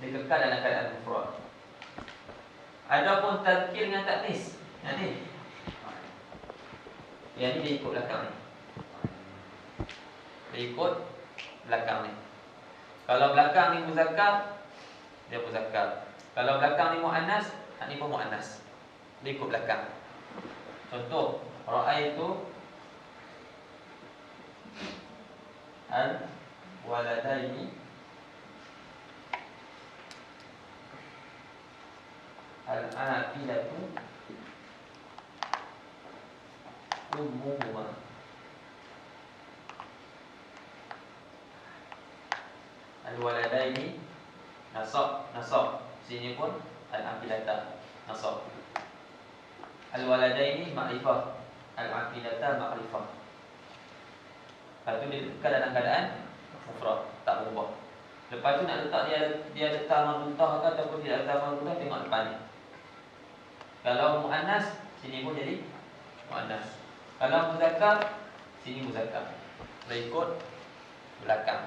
Dia kekal dalam keadaan mufrad. Adapun tazkir dengan taknis, yang ni dia ikut belakang ni. Dia ikut belakang ni. Kalau belakang ni muzakkar, dia muzakkar. Kalau belakang ni muannas, ni pun muannas. Dia ikut belakang. Contoh, ra'aitu al-waladaini al-aqilatu ummuhuma. Al-waladaini nasab. Sini pun al-aqilata nasab. Al-waladaini ma'rifah, al-aqilata ma'rifah. Lepas tu dia kekal dalam keadaan mufrad, tak berubah. Lepas tu nak letak dia letak marutah ke ataupun tidak letak marutah, tengok depan ni. Kalau muannas, sini pun jadi muannas. Kalau muzakkar, sini muzakkar. Dia ikut belakang.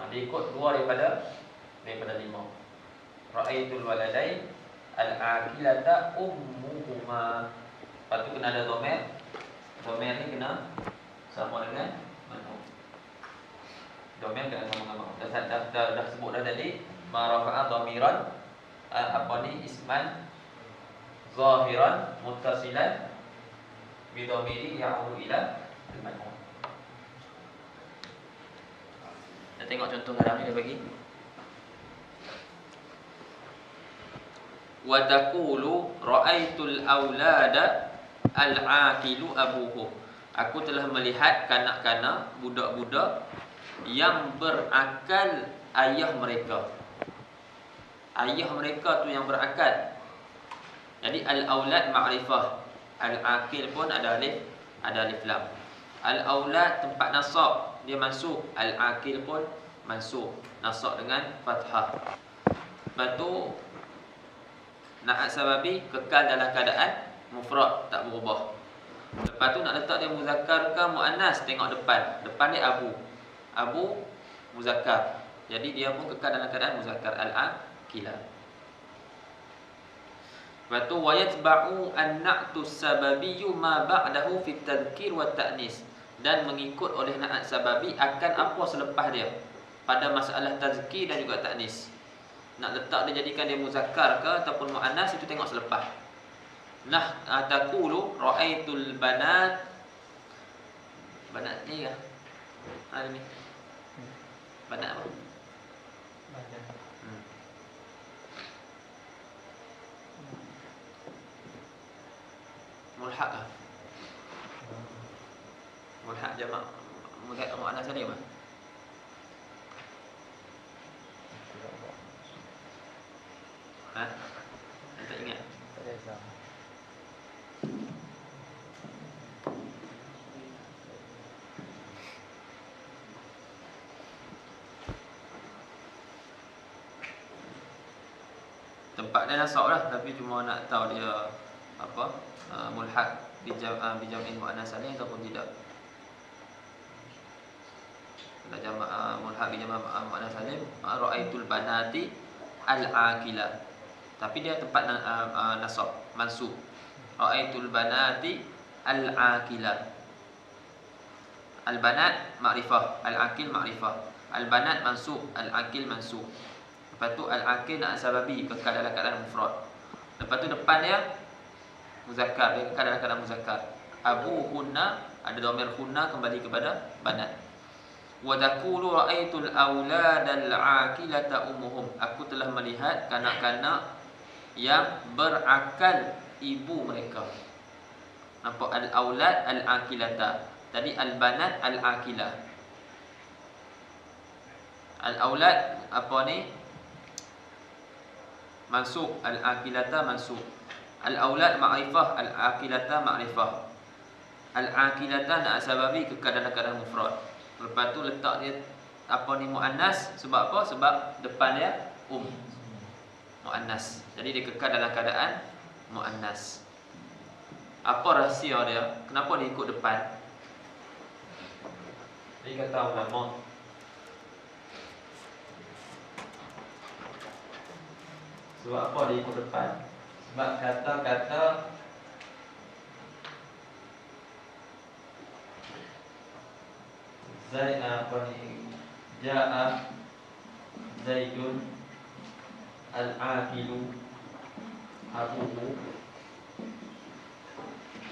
Dia ikut dua daripada lima. Ra'aitul waladain al-aqilata ummuhuma. Lepas tu kena ada dhamir. Dhamir ni kena sama dengan man'ut. Dhamir kena sama dengan man'ut. Dah sebut dah tadi, ma rafa'a dhamiran isman zahiran muttasilan bi dhamiri ya'udu ila al-man'ut. Kita tengok contoh sekarang ni dia bagi. Wa taqulu ra'aitul aulada al-aqilu abuhu. Aku telah melihat kanak-kanak, budak-budak yang berakal ayah mereka. Ayah mereka tu yang berakal. Jadi al-aulad ma'rifah, al-aqil pun ada alif lam. Al-aulad tempat nasab, dia mansub. Al-aqil pun mansub, nasab dengan fathah. Lepas tu naat sababi kekal dalam keadaan mufrad, tak berubah. Lepas tu nak letak dia muzakkar ke muannas, tengok depan. Depan dia Abu muzakkar. Jadi dia pun kekal dalam keadaan muzakkar, al-aqilah. Lepas tu wa yatba'u an-na'tu sababiyyu ma ba'dahu fi tadhkir wa ta'nis, dan mengikut oleh naat sababi akan apa selepas dia pada masalah tazkir dan juga ta'nis. Nak letak dia jadikan dia muzakkar ke ataupun muannas, itu tengok selepas. Nah, taqulu ra'aitul banat. Banat ni ke? Ni. Banat apa? Banat. Mulhaq ke? Mulhaq jamak muannas salim ke? Tak ingat. Tak ada Islam. Tempat dia nasab lah, tapi cuma nak tahu dia apa, mulhaq bijam'in muannas salim ataupun tidak. Kalau jamak mulhaq bijam' muannas salim, ra'aitul banati al-aqilah. Tapi dia tempat nasab, mansub. Ra'aitul banati al-aqilah. Al-banat ma'rifah, al-aqil ma'rifah. Al-banat mansub, al-aqil mansub. Lepas tu al-aqil nak sababi, kekal dalam keadaan mufrad. Lepas tu depan dia muzakkar, dia kekal dalam keadaan muzakkar. Abu hunna, ada dhamir hunna kembali kepada banat. Wa taqulu ra'aitul auladal aqilata ummuhum. Aku telah melihat kanak-kanak yang berakal ibu mereka. Nampak al-aulad al-aqilata. Tadi al-banat al-aqilah. Al-aulad apa ni? Mansub, al-aqilata mansub. Al-aulad ma'rifah, al-aqilata ma'rifah. Al-aqilata nak sababi kekal dalam keadaan mufrad. Lepas tu letak dia apa ni muannas, sebab apa? Sebab depan dia muannas. Jadi dia kekal dalam keadaan muannas. Apa rahsia dia? Kenapa dia ikut depan? Dia kata ulama, sebab apa dia ikut depan? Sebab kata-kata Ja'a Zaidun al-aqilu abuhu,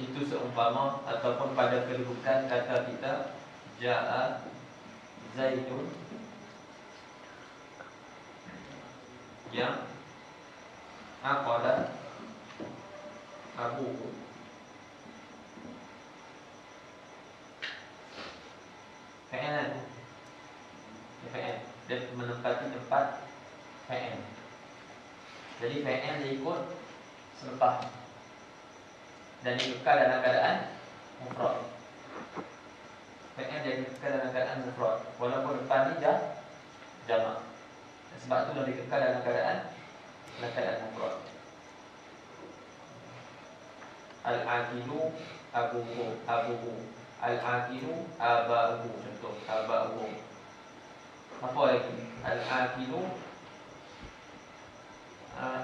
itu seumpama ataupun pada kedudukan kata kita Ja'a Zaidun yang aqala abuhu. Fa'il. Fa'il. Dia menempati tempat fa'il. Jadi fa'il dia ikut selepas dan dia kekal dalam keadaan mufrad. Fa'il dia kekal dalam keadaan mufrad walaupun depan ni jamak. Sebab tu dia kekal dalam keadaan mufrad. Al-aqilu abuhu. Al-aqilu abahu. Contoh abahu. Apa lagi? Al-aqilu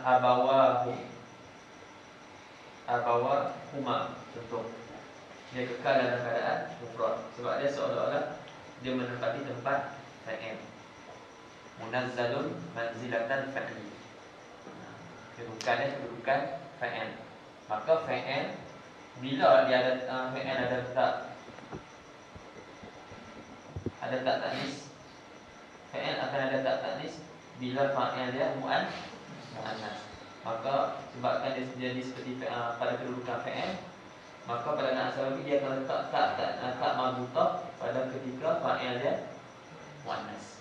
abawahu. Abawahuma. Contoh. Dia kekal dalam keadaan mufrad sebab dia seolah-olah dia menempati tempat fa'il. Munazzalun manzilatan fa'il. Kedudukan fa'il. Maka fa'il bila dia ada fa'il ada tak tanis, fa'il akan ada tak tanis bila fa'il dia muannas. Maka sebabkan dia jadi seperti pada kedudukan fa'il, maka pada nak sababi dia akan letak tak marbutah pada ketika fa'il dia muannas.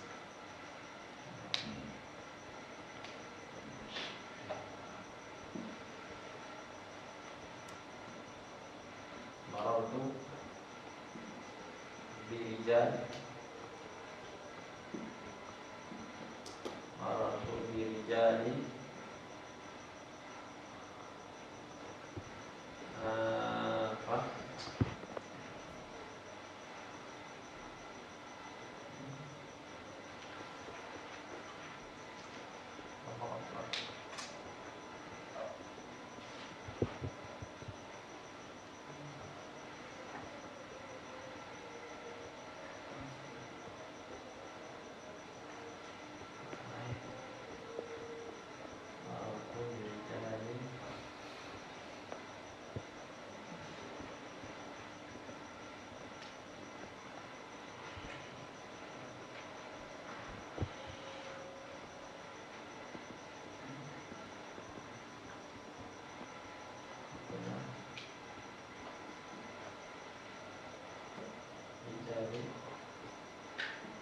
Marartu birijal. Marartu birijali. Apa?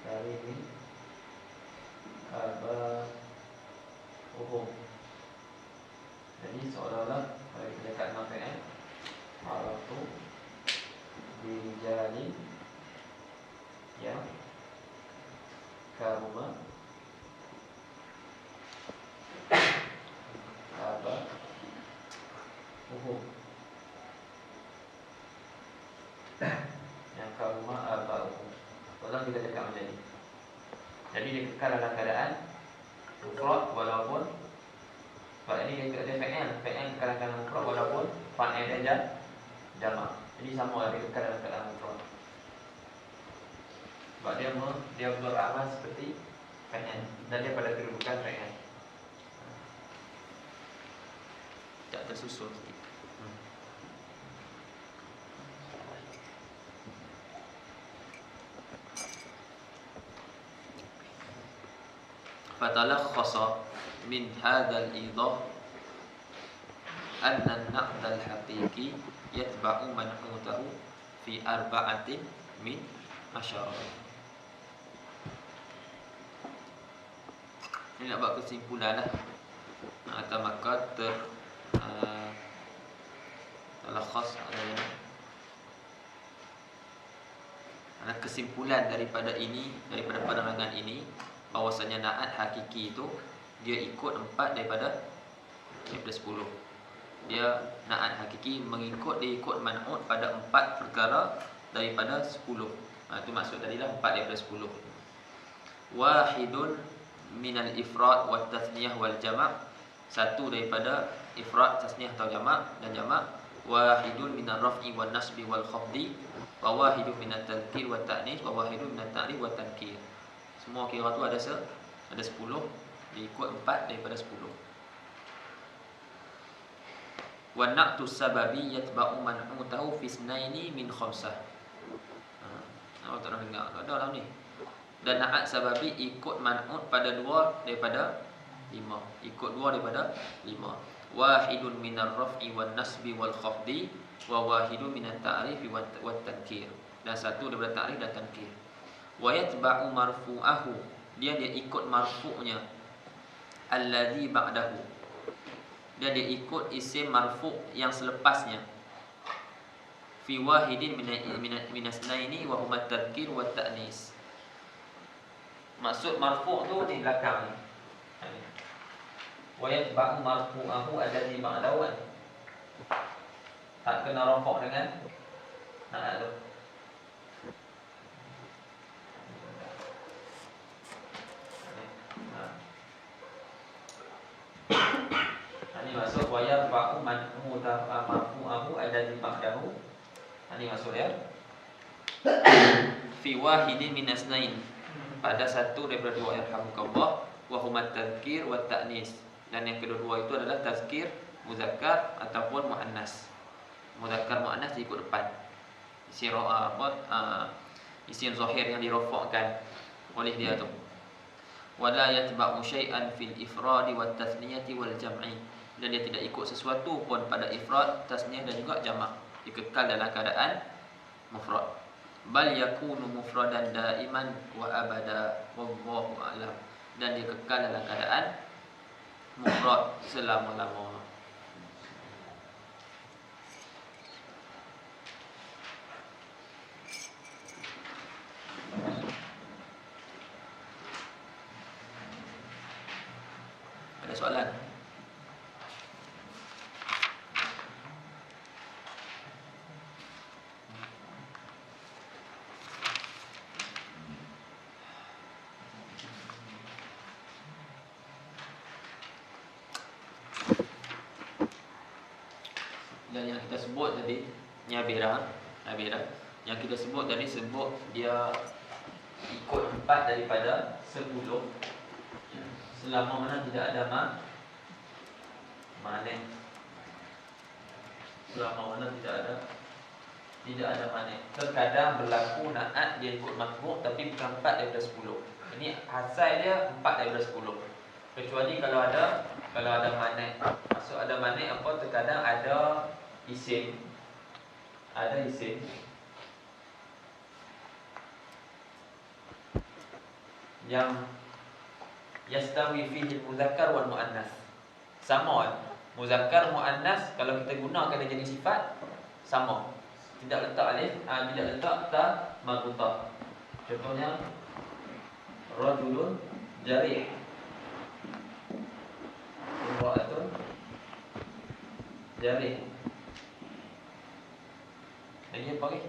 Dari ini abahum. Jadi seolah-olah kalau kita dekat dengan fa'il, marartu birijali yang karuma abahum. Yang karuma abahum. Kalau kita dekat macam ni, jadi dia kekal dalam keadaan mufrad walaupun sebab ini dia fa'il kekal dalam keadaan mufrad walaupun fa'il dia jamak. Jadi sama lah dia kekal dalam keadaan mufrad. Sebab dia beramal seperti fa'il dan dia pada kedudukan fa'il. Tak tersusun sikit. Fatalakhasa min hadzal idah anna an-na'd al-haqiqi yatba'u man'utahu fi arba'atin min asyara. Ini nak buat kesimpulan lah, atau maka talakhas ada kesimpulan daripada penerangan ini, bahwasanya na'at hakiki itu dia ikut 4 daripada 10. Dia na'at hakiki dia ikut man'ut pada 4 perkara daripada 10. Itu maksud tadilah 4 daripada 10. Wahidun minal ifrad wa tasniyah wal jama', satu daripada ifrad, tasniyah atau jama', dan jama'. Wahidun minal raf'i wan nasbi wal khafdi, wa wahidun minat tadhkir wa ta'nis, wa wahidun minat ta'rif wa tankir. Semua kira tu ada 10, diikut 4 daripada 10. Wa na'tu sababi yatba'u man'utahu fi isnaini min khamsah. Awak tak nak dengar, tak ada dalam ni. Dan na'at sababi ikut man'ut pada 2 daripada 5. Ikut 2 daripada 5. Wahidun minar raf'i wan nasbi wal khafdi, wa wahidun minat ta'rifi wat tankir. Dan satu daripada ta'rif dan tankir. Wa yatba'u marfu'ahu, dia ikut marfu'nya. Alladhi ba'dahu, dia ikut isim marfu' yang selepasnya. Fi wahidin minasnaini wa huma tadhkir wa ta'nis. Maksud marfu' tu di belakang ni. Wa yatba'u marfu'ahu alladhi ba'dahu, tak kena rafaq dengan na'at tu. Ini maksud wa yatba'u marfu'ahu alladhi ba'dahu. Ini maksud ya. Fi wahidin minasnain, pada satu daripada 2, yarhamukallah, wa huma tadhkir wa ta'nis. Dan yang kedua-dua itu adalah tazkir muzakkar ataupun muannas. Muzakkar muannas ikut depan. Isim zahir yang dirafa'kan oleh dia tu. Wala yatba'u syai'an fil ifradi wat tasniyati wal jam'i. Dan dia tidak ikut sesuatu pun pada ifrad, tasniyah dan juga jamak. Dia kekal dalam keadaan mufrad. Bal yakunu mufradan daiman wa abada, wallahu a'lam. Dan dia kekal dalam keadaan mufrad selama-lama. Ada soalan? Dan yang kita sebut tadi Nyabira, yang kita sebut tadi, sebut dia ikut 4 daripada 10, selama mana tidak ada manik. Selama mana tidak ada manik. Terkadang berlaku na'at dia ikut matbu' tapi bukan 4 daripada 10. Ini asal dia 4 daripada 10. Kecuali kalau ada manik. Maksud ada manik apa? Terkadang ada isim yang yastawi fihi muzakkar wal muannas. Sama muzakkar muannas, kalau kita gunakan dia jadi sifat sama. Tidak letak alif, tidak letak ta marbuta. Contohnya rajulun jarih, imra'atun jarih. Lagi apa lagi?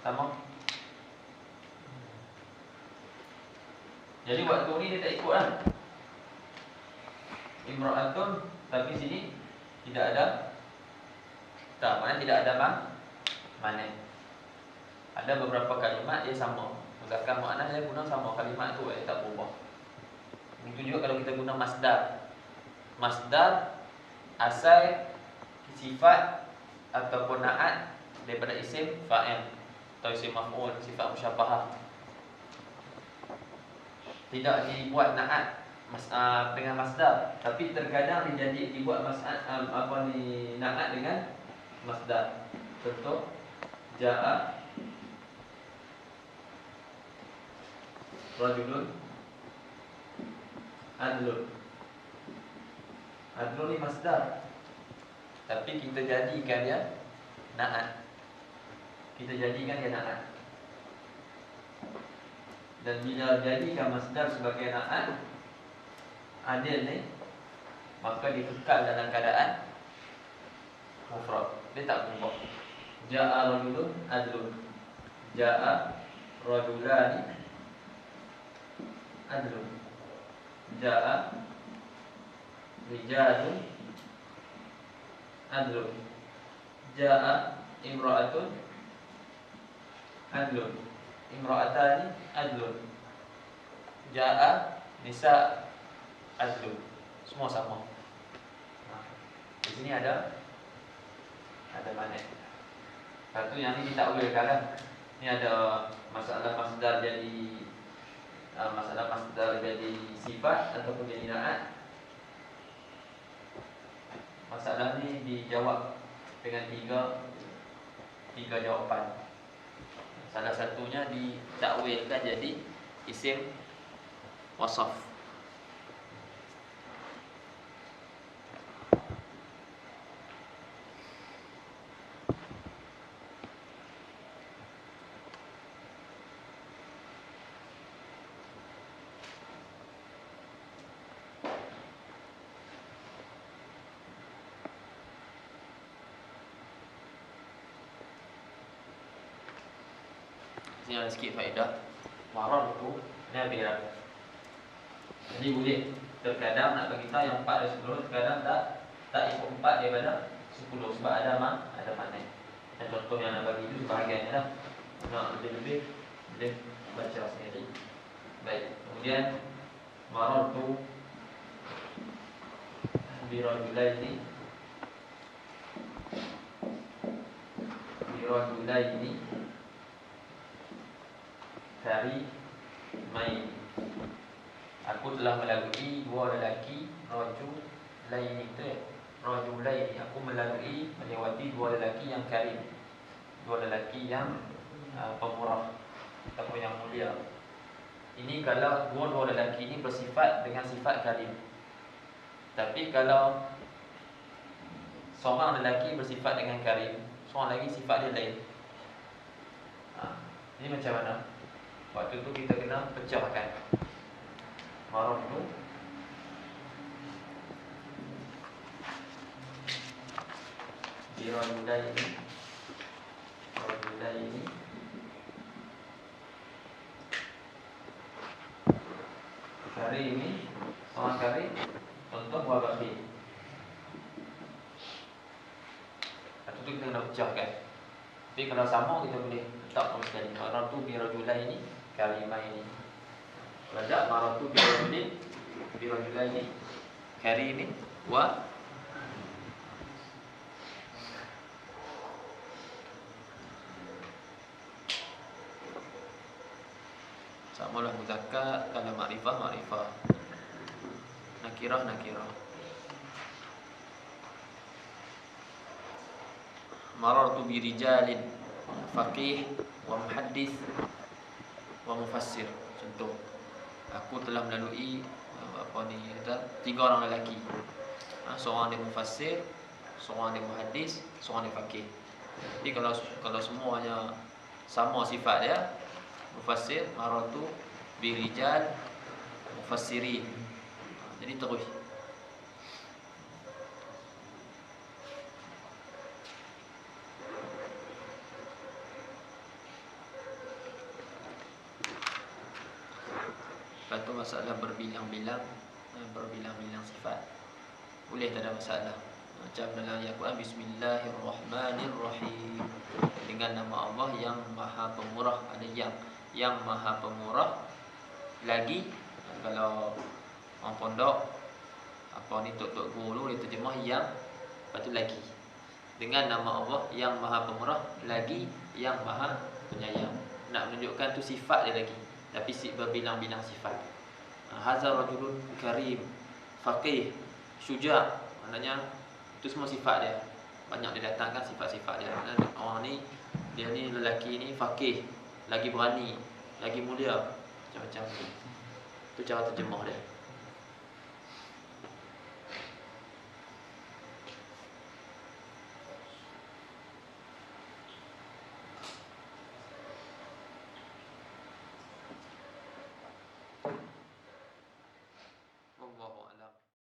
Sama. Jadi waktu ni dia tak ikut lah. Imra'atun, tapi sini tidak ada tak, maknanya tidak ada mana. Ada beberapa kalimat dia sama. Muzakkar muannas dia guna sama kalimat tu, dia tak berubah. Begitu juga kalau kita guna masdar. Masdar asal sifat ataupun na'at daripada isim fa'il atau isim maf'ul, sifat musyabbahah. tidak dibuat na'at dengan masdar, tapi terkadang dibuat na'at dengan masdar. Contoh ja'a rajulun adlun. Adlun ni masdar, tapi kita jadikan dia na'at. Dan bila jadikan masdar sebagai na'at, adil ni, maka dikekal dalam keadaan mufrad. Dia tak berubah. Ja'a rajulun adlun, ja'a rajulani adlun, ja'a rijalun adlun, ja'a imra'atun adlun, imra'atani adlun, ja'a nisa adlun. Semua sama. Di sini ada mana? Satu yang ni ditakwilkan lah. Ni ada masalah masdar jadi sifat ataupun jadi na'at. Masalah ni dijawab dengan tiga jawapan. Salah satunya ditakwilkan jadi isim wasaf. Sini ada sikit faedah. Marar tu nabira. Jadi boleh terkadang nak bagi tahu yang 4 dari 10, terkadang tak ikut 4 daripada 10 sebab ada mana. Dan contoh yang nak bagi itu sebahagiannya lah. Nak lebih boleh baca sendiri. Baik. Kemudian marar tu birajulaini hari main. Aku telah melalui dua lelaki, rajulaini tu ya. Rajulaini, aku melewati dua lelaki yang karim. Dua lelaki yang pemurah ataupun yang mulia. Ini kalau dua lelaki ini bersifat dengan sifat karim. Tapi kalau seorang lelaki bersifat dengan karim, seorang lagi sifat dia lain. Ini macam mana? Waktu tu kita kena pecahkan. Marah tu birajulaini kari ini seorang kari. Contoh buah bakri. Waktu tu kita kena pecahkan. Tapi kalau sama kita boleh letak terus sekali. Marah tu birajulaini karimah ini. Rajak maratu birajulaini karimin wa samalah muzakkar. Kalau ma'rifah nakirah. Marartu birijalin faqih wa muhaddits wa mufassir. Contoh, aku telah melalui tiga orang lelaki. Seorang dia mufassir, seorang dia muhaddis, seorang dia faqih. Jadi kalau semuanya sama sifat dia, mufassir, maratu birijal mufassirin. Jadi terus. Lepas tu masalah berbilang-bilang sifat. Boleh tak ada masalah. Macam dalam ayat Quran, Bismillahirrahmanirrahim. Dengan nama Allah yang Maha Pemurah. Ada yang Maha Pemurah. Lagi kalau orang pondok tok guru dia terjemah yang, lepas tu lagi. Dengan nama Allah yang Maha Pemurah, lagi yang Maha Penyayang. Nak menunjukkan tu sifat dia lagi, tapi berbilang-bilang sifat. Hadza rajulun karim, faqih, syuja'. Maknanya itu semua sifat dia. Banyak didatangkan sifat-sifat dia. Dan orang ni, dia ni lelaki ni faqih, lagi berani, lagi mulia, macam-macam tu. Itu cara terjemah dia.